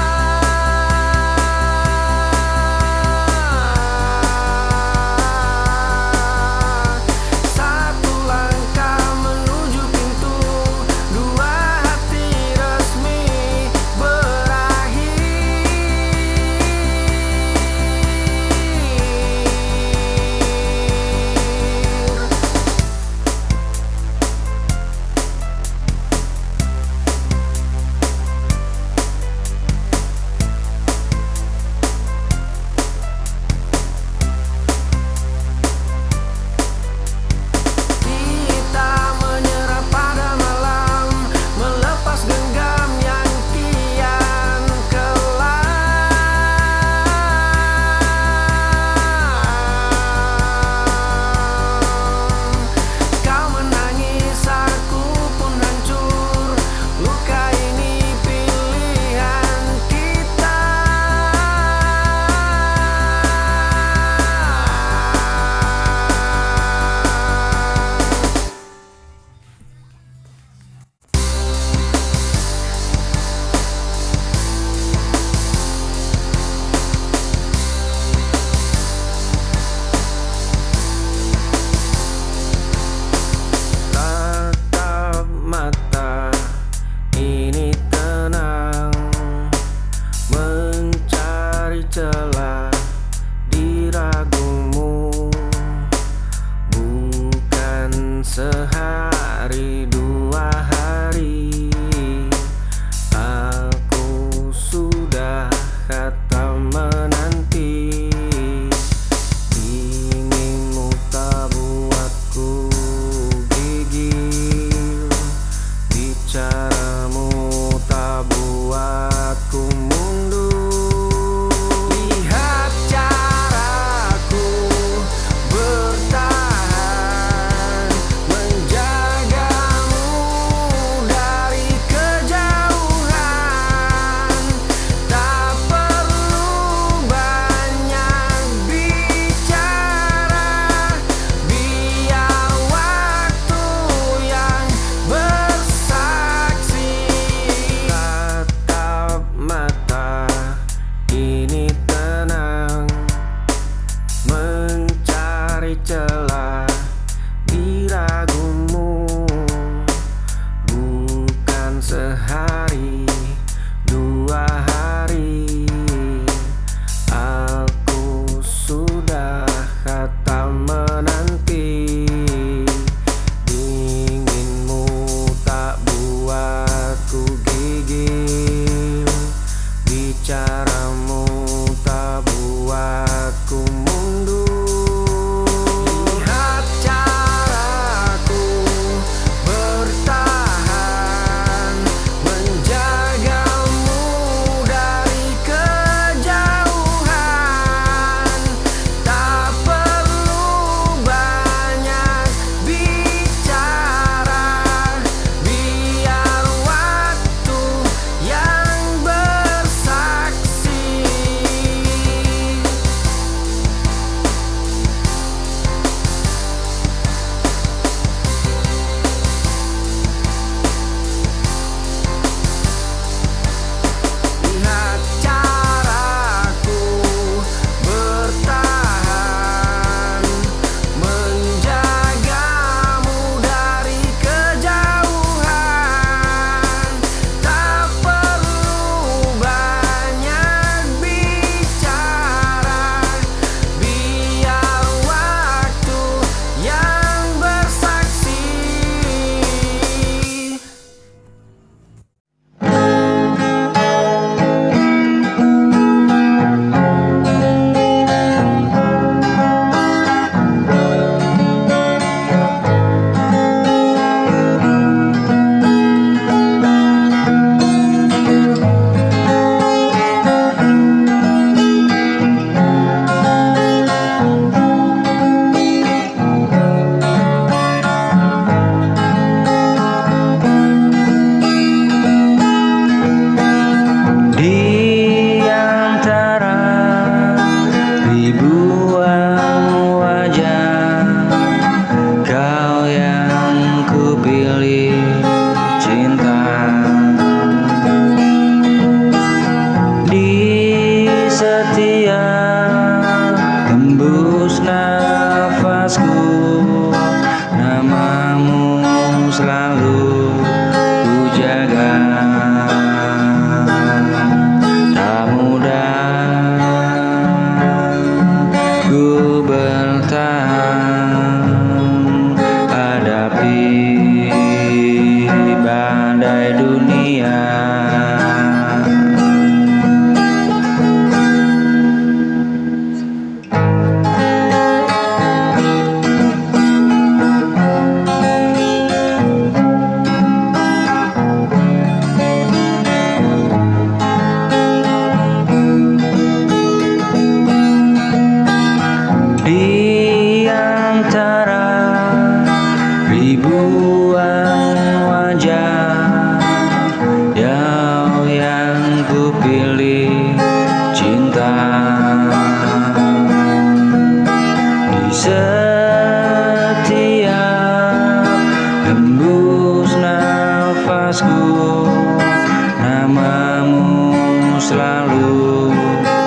selalu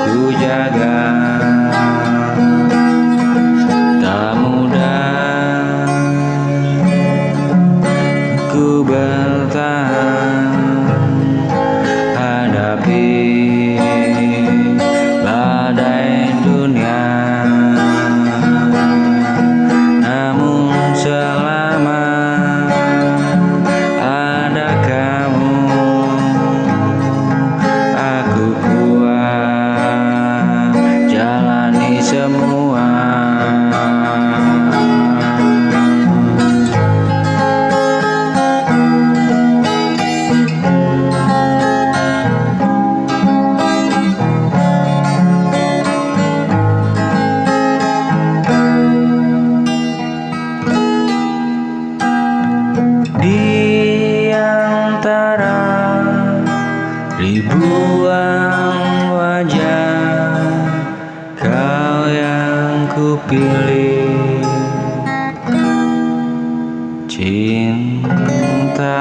ku jaga. Tak mudah ku bertahan hadapi badai dunia, namun selama ada kamu aku kuat jalani semua. Di antara ribuan wajah, kau yang kupilih, cinta.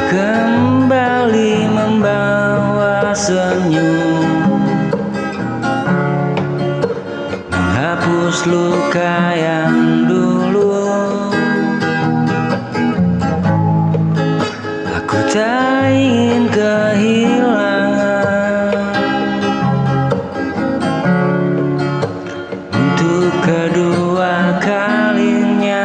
Kembali membawa senyum, menghapus luka yang dulu. Aku tak ingin kehilangan untuk kedua kalinya.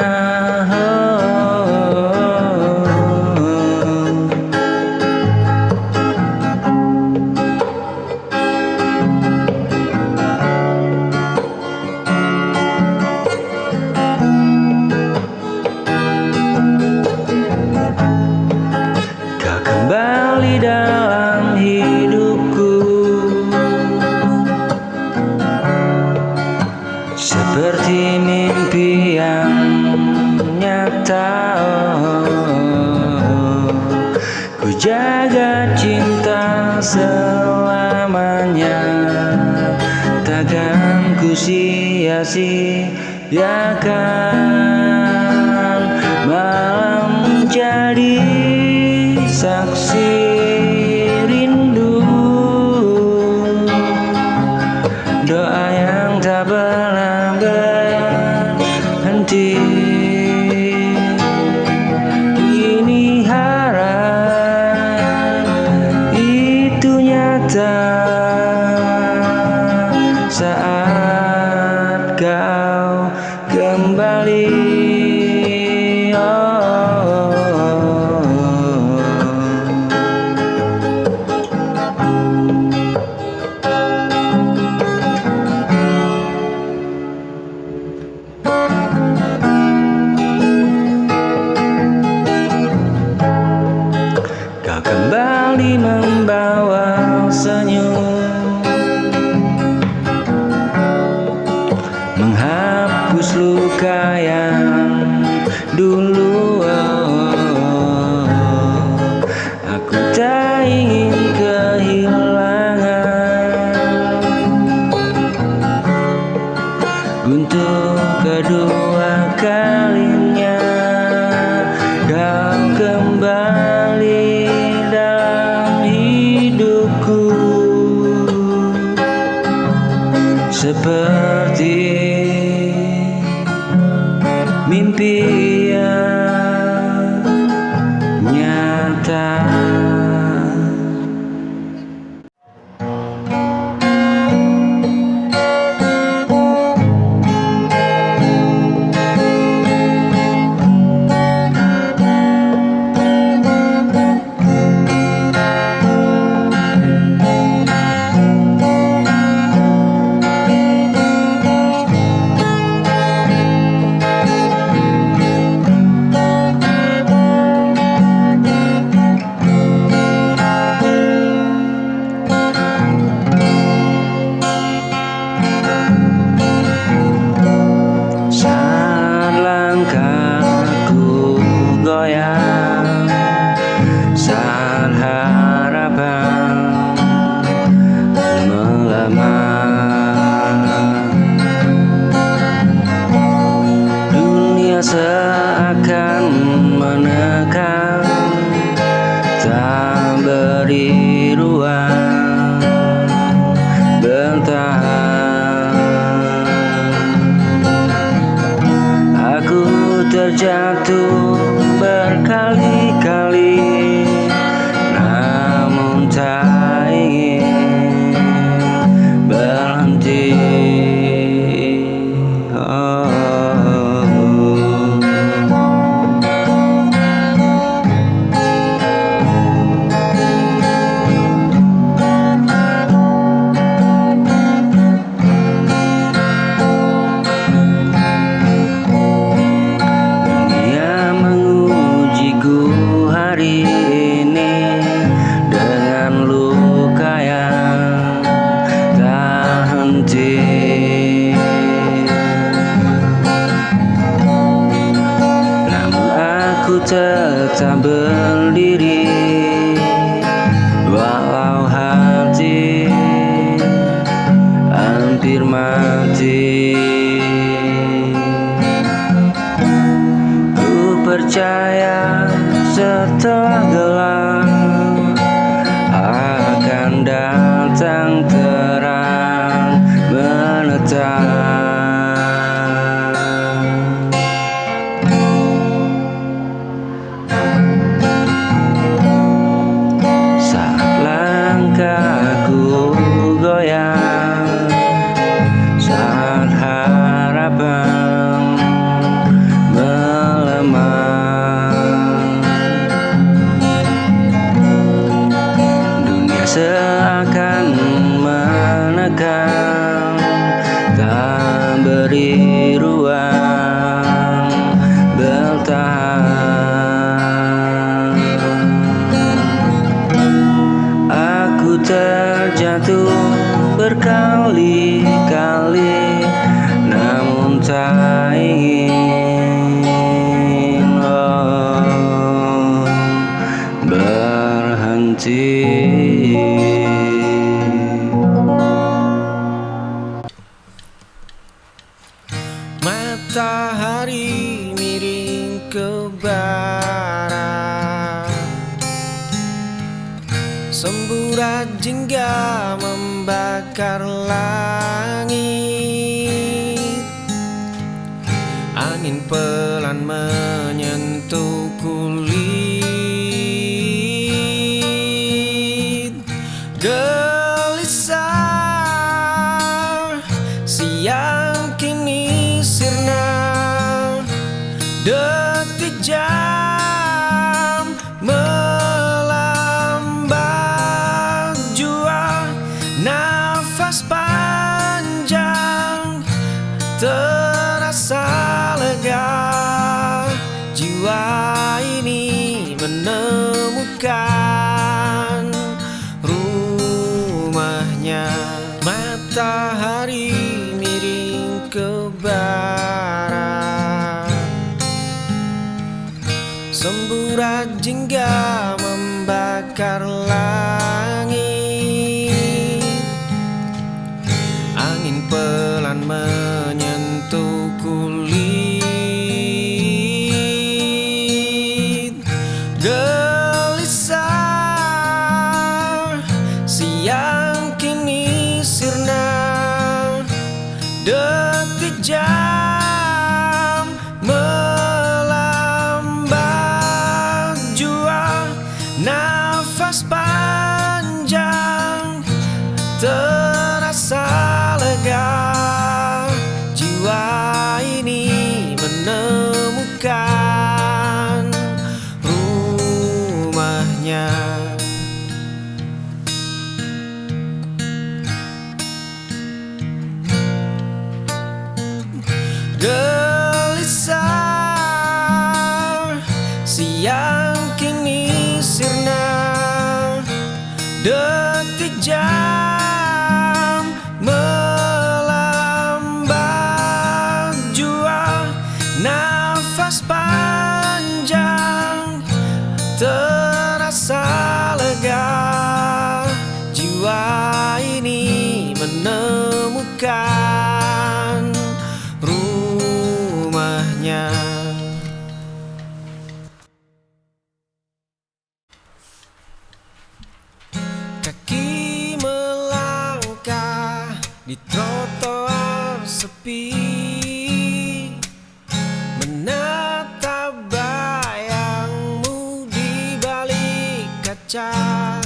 Kembali dalam hidupku seperti mimpi yang nyata. Ku jaga cinta selamanya, takkan ku sia-siakan. Malam menjadi saksi rindu, doa yang tak pernah berhenti. Ini harap itu nyata saat kau kembali. Kau kembali membawa senyum, menghapus luka yang dulu. Aku tak ingin kehilangan untuk kedua kalinya. Kau kembali dalam hidupku seperti mimpi yang nyata. seakan menekan, tak beri ruang bertahan. Aku terjatuh berkali-kali, namun tak ingin berhenti. Dunia mengujiku hari ini dengan luka yang tak henti. Namun aku tetap berdiri, walau hati hampir mati. Ku percaya setelah gelap akan datang terang menetap. Saat langkahku goyang, saat harapan melemah, dunia seakan menekan, tak beri ruang bertahan. Aku terjatuh berkali-kali, namun tak ingin berhenti. Matahari miring ke barat, semburat jingga membakar langit. Angin pelan menyentuh kulit, gelisah siang kini sirna. Detik jam melambat jua, nafas panjang terasa lega. Jiwa ini menemukan rumahnya. Matahari miring ke barat, semburat jingga membakar langit. Angin pelan menyentuh kulit, gelisah siang kini sirna. Detik jam melambat jua, nafas panjang di trotoar sepi, menatap bayangmu di balik kaca.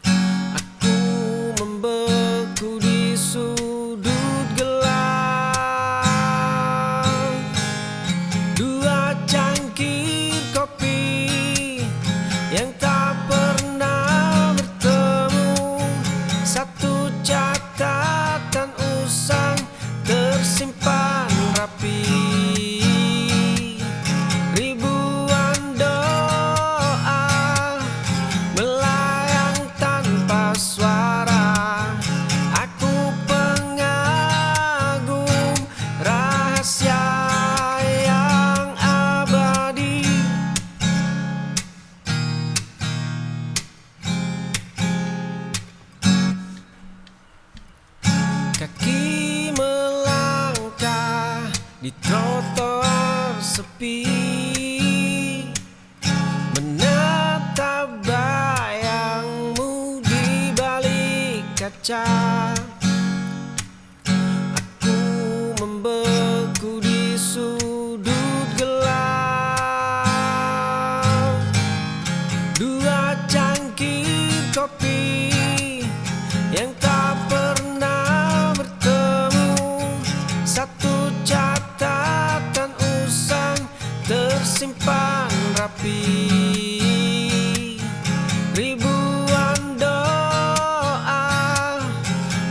Aku membeku di sudut gelap. Dua cangkir kopi yang tak pernah bertemu, satu catatan usang tersimpan rapi, ribuan doa melayang tanpa suara. Aku pengagum rahasia yang abadi. Kaki melangkah di trotoar sepi, menatap bayangmu di balik kaca. Aku membeku di sudut gelap. Dua cangkir kopi yang tak pernah bertemu, satu catatan usang tersimpan rapi, ribuan doa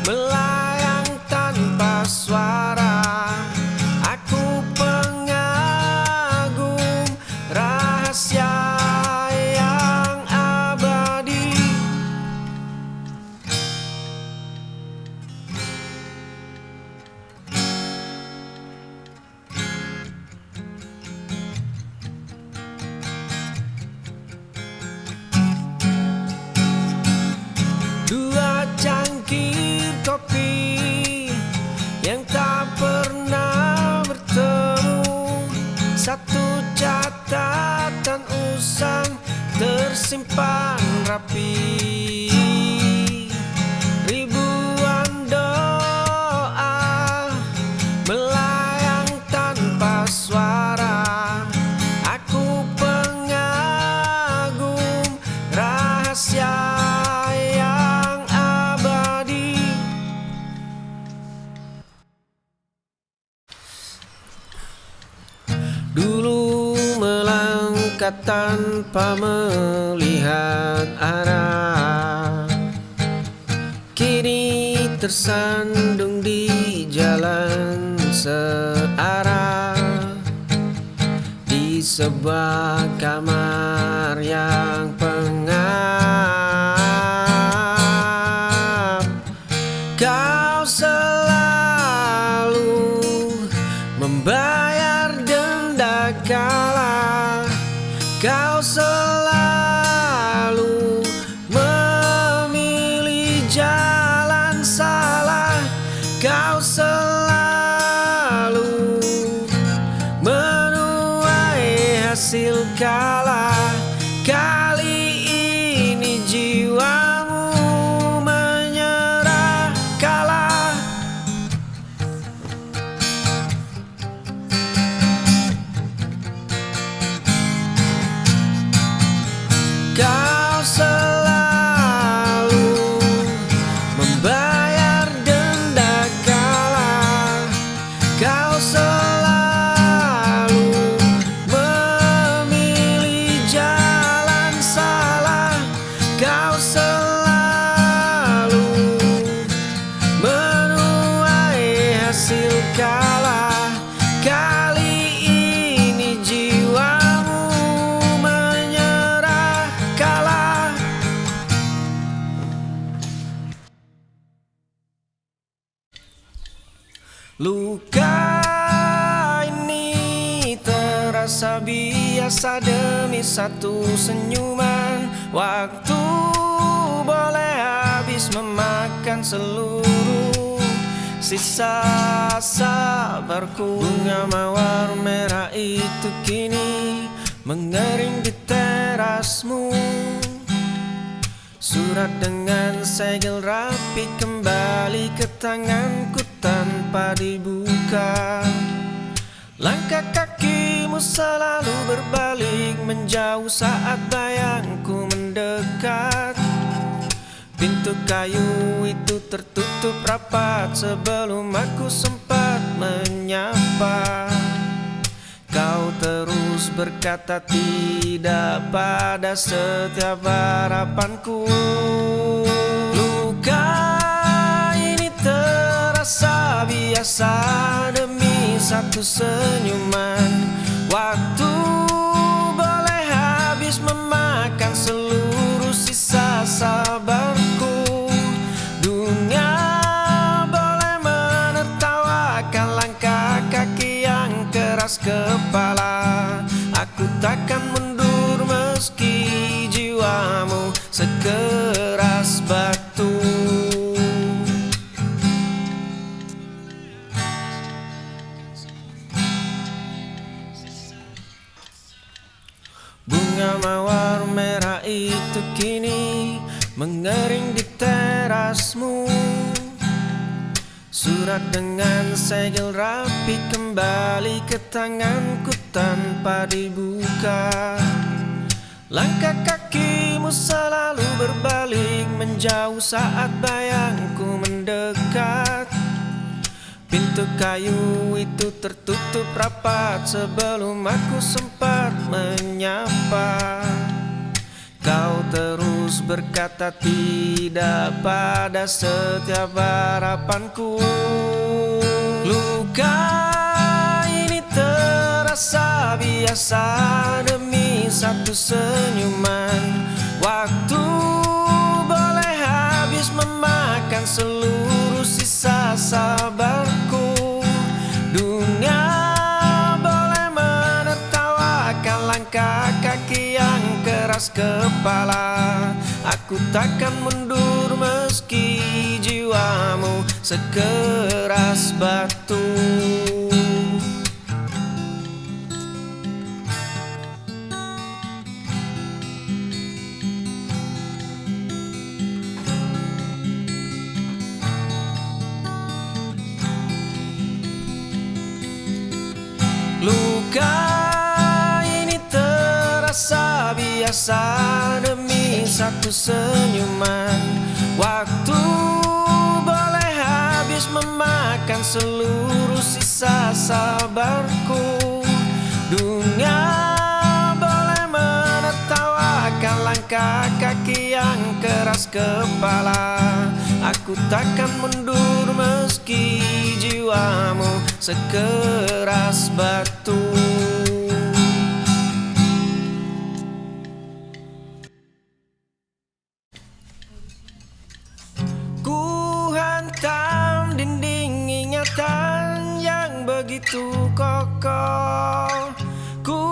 melayang tanpa suara. Aku pengagum rahasia yang abadi. Dua cangkir kopi yang tak pernah bertemu, satu catatan usang tersimpan rapi, ribuan doa melayang tanpa suara. Aku pengagum rahasia yang abadi. Dulu melangkah tanpa melihat arah, kini tersandung di jalan searah, di sebuah kamar yang pengap. Kau selalu membayar denda kalah. Kau selalu memilih jalan salah. Kau selalu menuai hasil kalah. Kali ini jiwamu menyerah kalah. Kau selalu membayar denda kalah. Kau selalu memilih jalan salah. Kau selalu menuai hasil kalah. Kali ini jiwamu menyerah kalah. Luka ini terasa biasa demi satu senyuman. Waktu boleh habis memakan seluruh sisa sabarku. Bunga mawar merah itu kini mengering di terasmu. Surat dengan segel rapi kembali ke tanganku tanpa dibuka. Langkah kakimu selalu berbalik menjauh saat bayangku mendekat. Pintu kayu itu tertutup rapat sebelum aku sempat menyapa. Kau terus berkata tidak pada setiap harapanku. Luka ini terasa biasa demi satu senyuman. Waktu boleh habis memakan seluruh sisa sabarku. Dunia boleh menertawakan langkah kaki yang keras kepala. Aku takkan mundur meski jiwamu sekeras batu. Bunga mawar merah itu kini mengering di terasmu. Surat dengan segel rapi kembali ke tanganku tanpa dibuka. Langkah kakimu selalu berbalik menjauh saat bayangku mendekat. Pintu kayu itu tertutup rapat sebelum aku sempat menyapa. Kau terus berkata tidak pada setiap harapanku. Luka ini terasa biasa demi satu senyuman. Waktu boleh habis memakan seluruh sisa sabarku. Dunia boleh menertawakan langkah kaki yang keras kepala. Aku takkan mundur meski jiwamu sekeras batu. Luka ini terasa biasa demi satu senyuman. Waktu boleh habis memakan seluruh sisa sabarku. Dunia boleh menertawakan langkah kaki yang keras kepala. Aku takkan mundur meski jiwamu sekeras batu. Ku hantam dinding ingatan yang begitu kokoh. Ku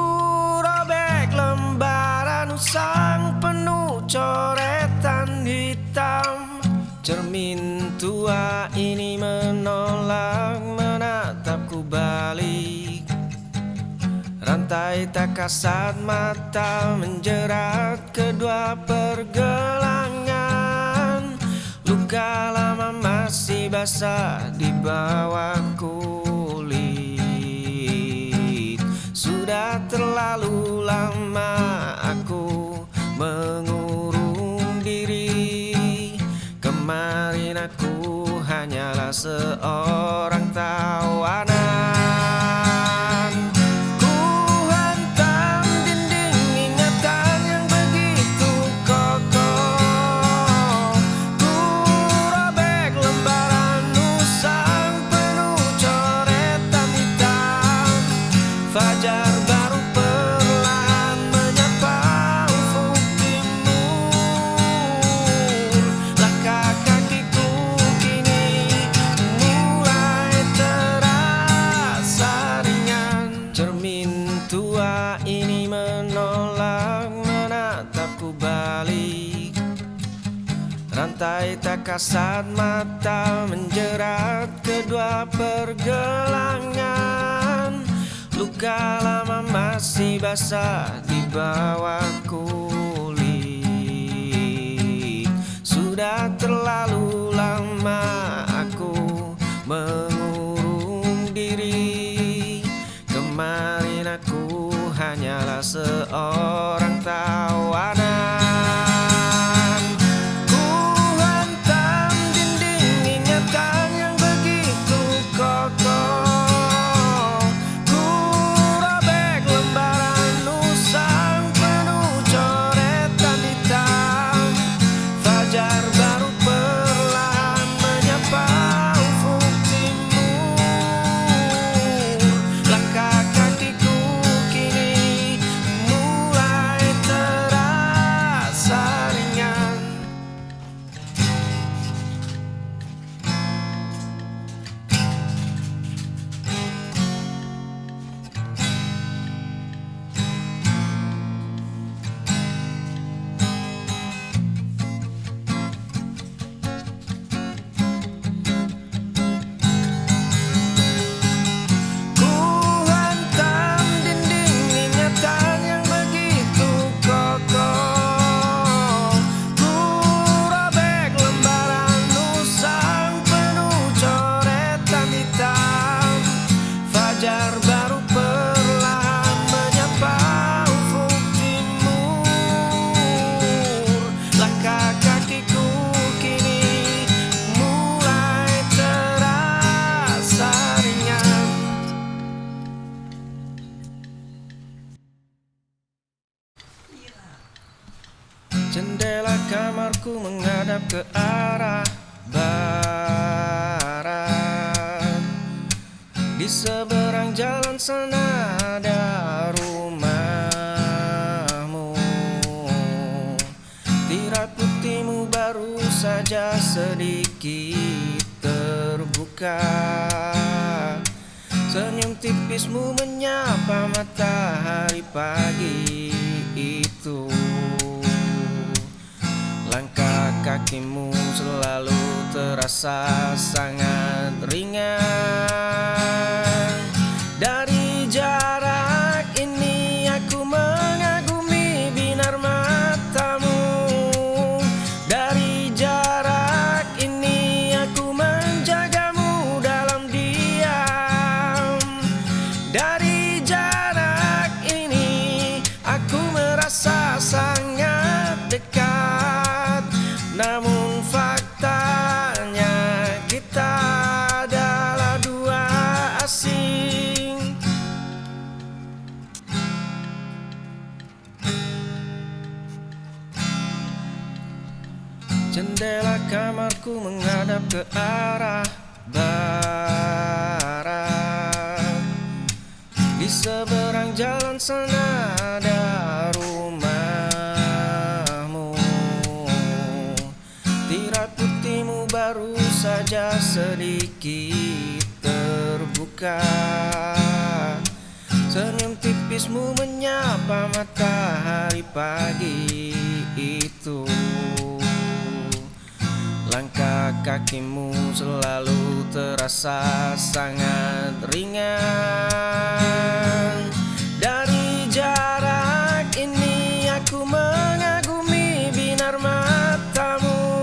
robek lembaran usang penuh coretan hitam. Cermin tua ini menolak menatapku balik. Rantai tak kasat mata menjerat kedua pergelangan. Luka lama masih basah di bawah kulit. Sudah terlalu lama aku mengurung diri. Kemarin aku hanyalah seorang tawanan. Ku hantam dinding ingatan yang begitu kokoh. Ku robek lembaran usang penuh coretan hitam. Fajar baru perlahan menyapa ufuk timur. Langkah kakiku kini mulai terasa ringan. Cermin tua ini menolak menatapku balik. Rantai tak kasat mata menjerat kedua pergelangan. Luka lama masih basah di bawah kulit. Sudah terlalu lama aku mengurung diri. Kemarin aku hanyalah seorang tawanan. Ku hantam dinding ingatan yang begitu kokoh. Ku robek lembaran usang penuh coretan hitam. Fajar baru perlahan menyapa ufuk timur. Langkah kakiku kini mulai terasa ringan. Ku hantam dinding ingatan yang begitu kokoh. Ku robek lembaran usang penuh coretan hitam. Fajar baru perlahan menyapa ufuk timur. Langkah kakiku kini mulai terasa ringan. Jendela kamarku menghadap ke arah barat. Di seberang jalan sana ada rumahmu. Tirai putihmu baru saja sedikit terbuka. Senyum tipismu menyapa matahari pagi itu. Langkah kakimu selalu terasa sangat ringan. Dari jarak ini aku mengagumi binar matamu. Dari jarak ini aku menjagamu dalam diam. Dari jarak ini aku merasa sangat dekat. Namun faktanya kita adalah dua asing. Jendela kamarku menghadap ke arah barat. Di seberang jalan sana ada rumahmu. Tirai putihmu baru saja sedikit terbuka. Senyum tipismu menyapa matahari pagi itu. Langkah kakimu selalu terasa sangat ringan. Dari jarak ini aku mengagumi binar matamu.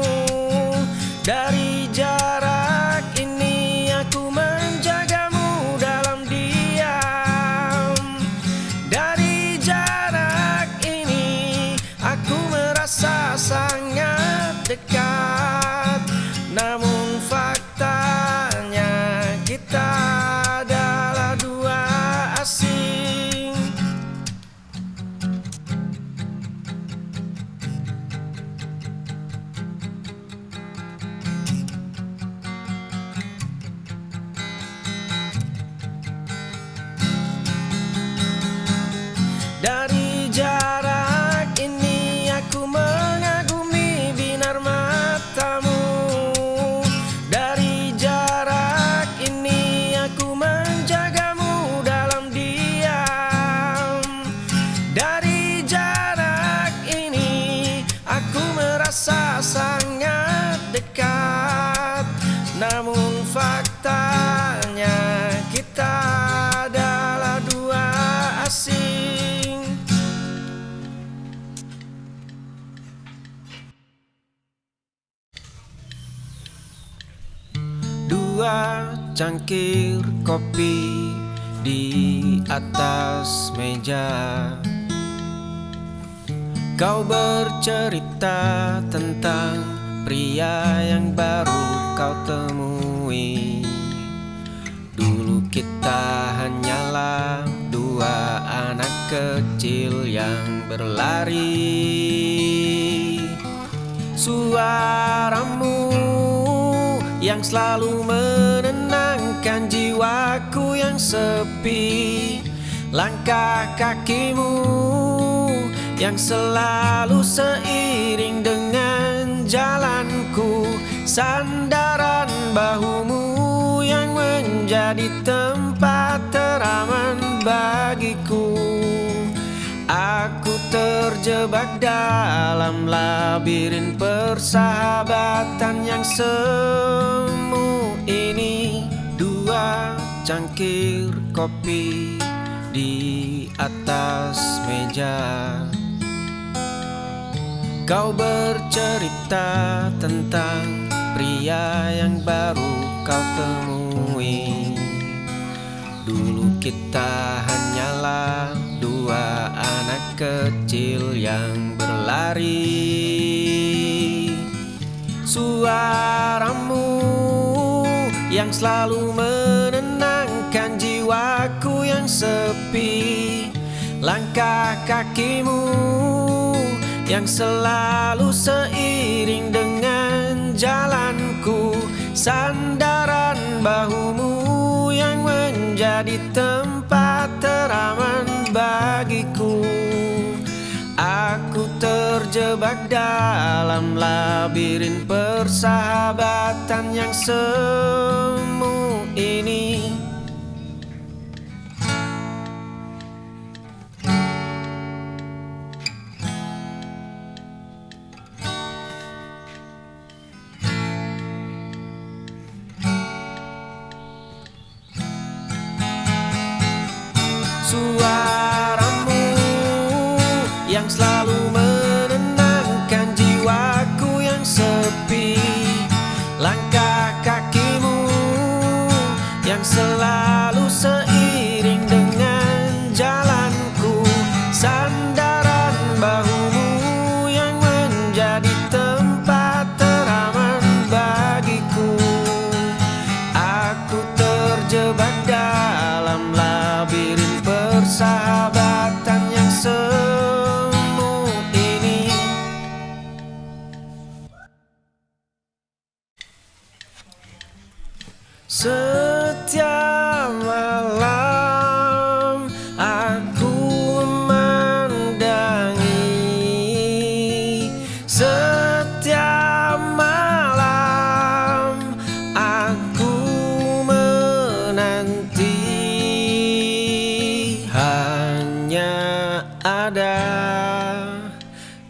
Dari jarak ini aku menjagamu dalam diam. Dari jarak ini aku merasa sangat dekat. Namun faktanya kita adalah dua asing. Dari jarak ini aku mengagumi binar matamu. dua cangkir kopi di atas meja. Kau bercerita tentang pria yang baru kau temui. Dulu kita hanyalah dua anak kecil yang berlari. Suaramu yang selalu menenangkan jiwaku yang sepi. Langkah kakimu yang selalu seiring dengan jalanku. Sandaran bahumu yang menjadi tempat teraman bagiku. Aku terjebak dalam labirin persahabatan yang semu ini. Dua cangkir kopi di atas meja. Kau bercerita tentang pria yang baru kau temui. Dulu kita hanyalah dua anak kecil yang berlari. Suaramu yang selalu menenangkan jiwaku yang sepi. Langkah kakimu yang selalu seiring dengan jalanku. Sandaran bahumu yang menjadi tempat teraman bagiku. Aku terjebak dalam labirin persahabatan yang semu ini. Suaramu yang selalu menenangkan jiwaku yang sepi. Langkah kakimu yang selalu seiring dengan jalanku. Sandaran bahumu yang menjadi tempat teraman bagiku. Aku terjebak dalam labirin persahabatan yang semu ini. Setiap malam aku memandangi. Setiap malam aku menanti. Hanya ada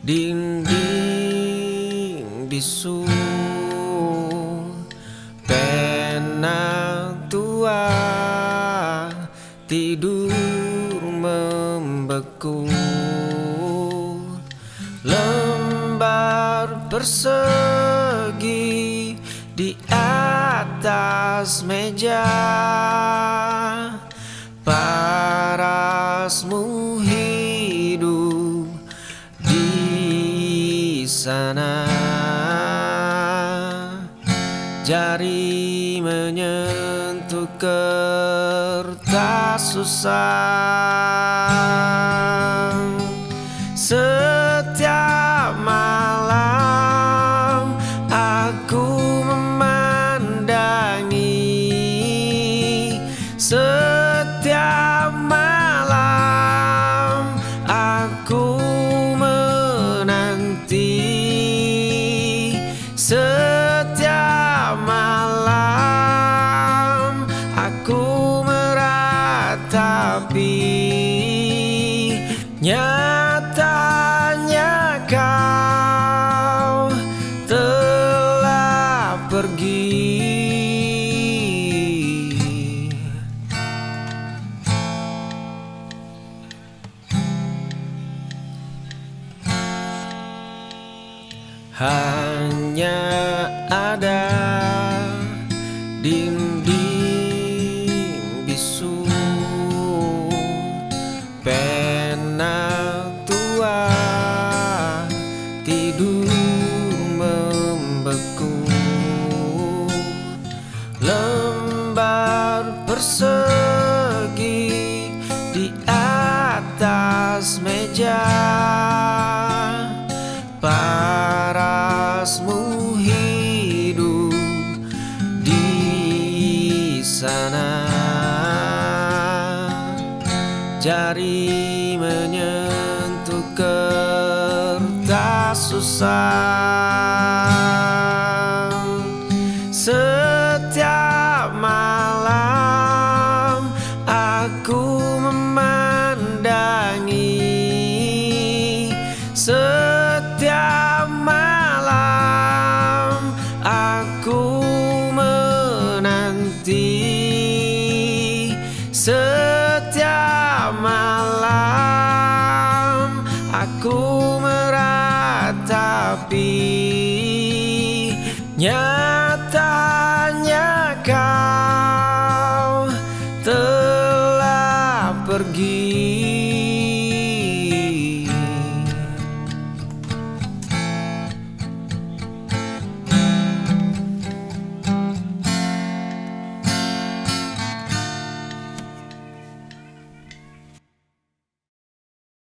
dinding bisu, pena tua tidur membeku. Lembar persegi di atas meja. Parasmu hidup di sana. Jari menyentuh kertas susah. Setiap malam aku memandangi. Setiap malam aku menanti. Setiap malam aku meratapi. Nyatanya kau telah pergi. Hanya ada di pena tua tidur membeku. Lembar persegi di atas meja, parasmu hidup di sana. Jari menyentuh kertas susah,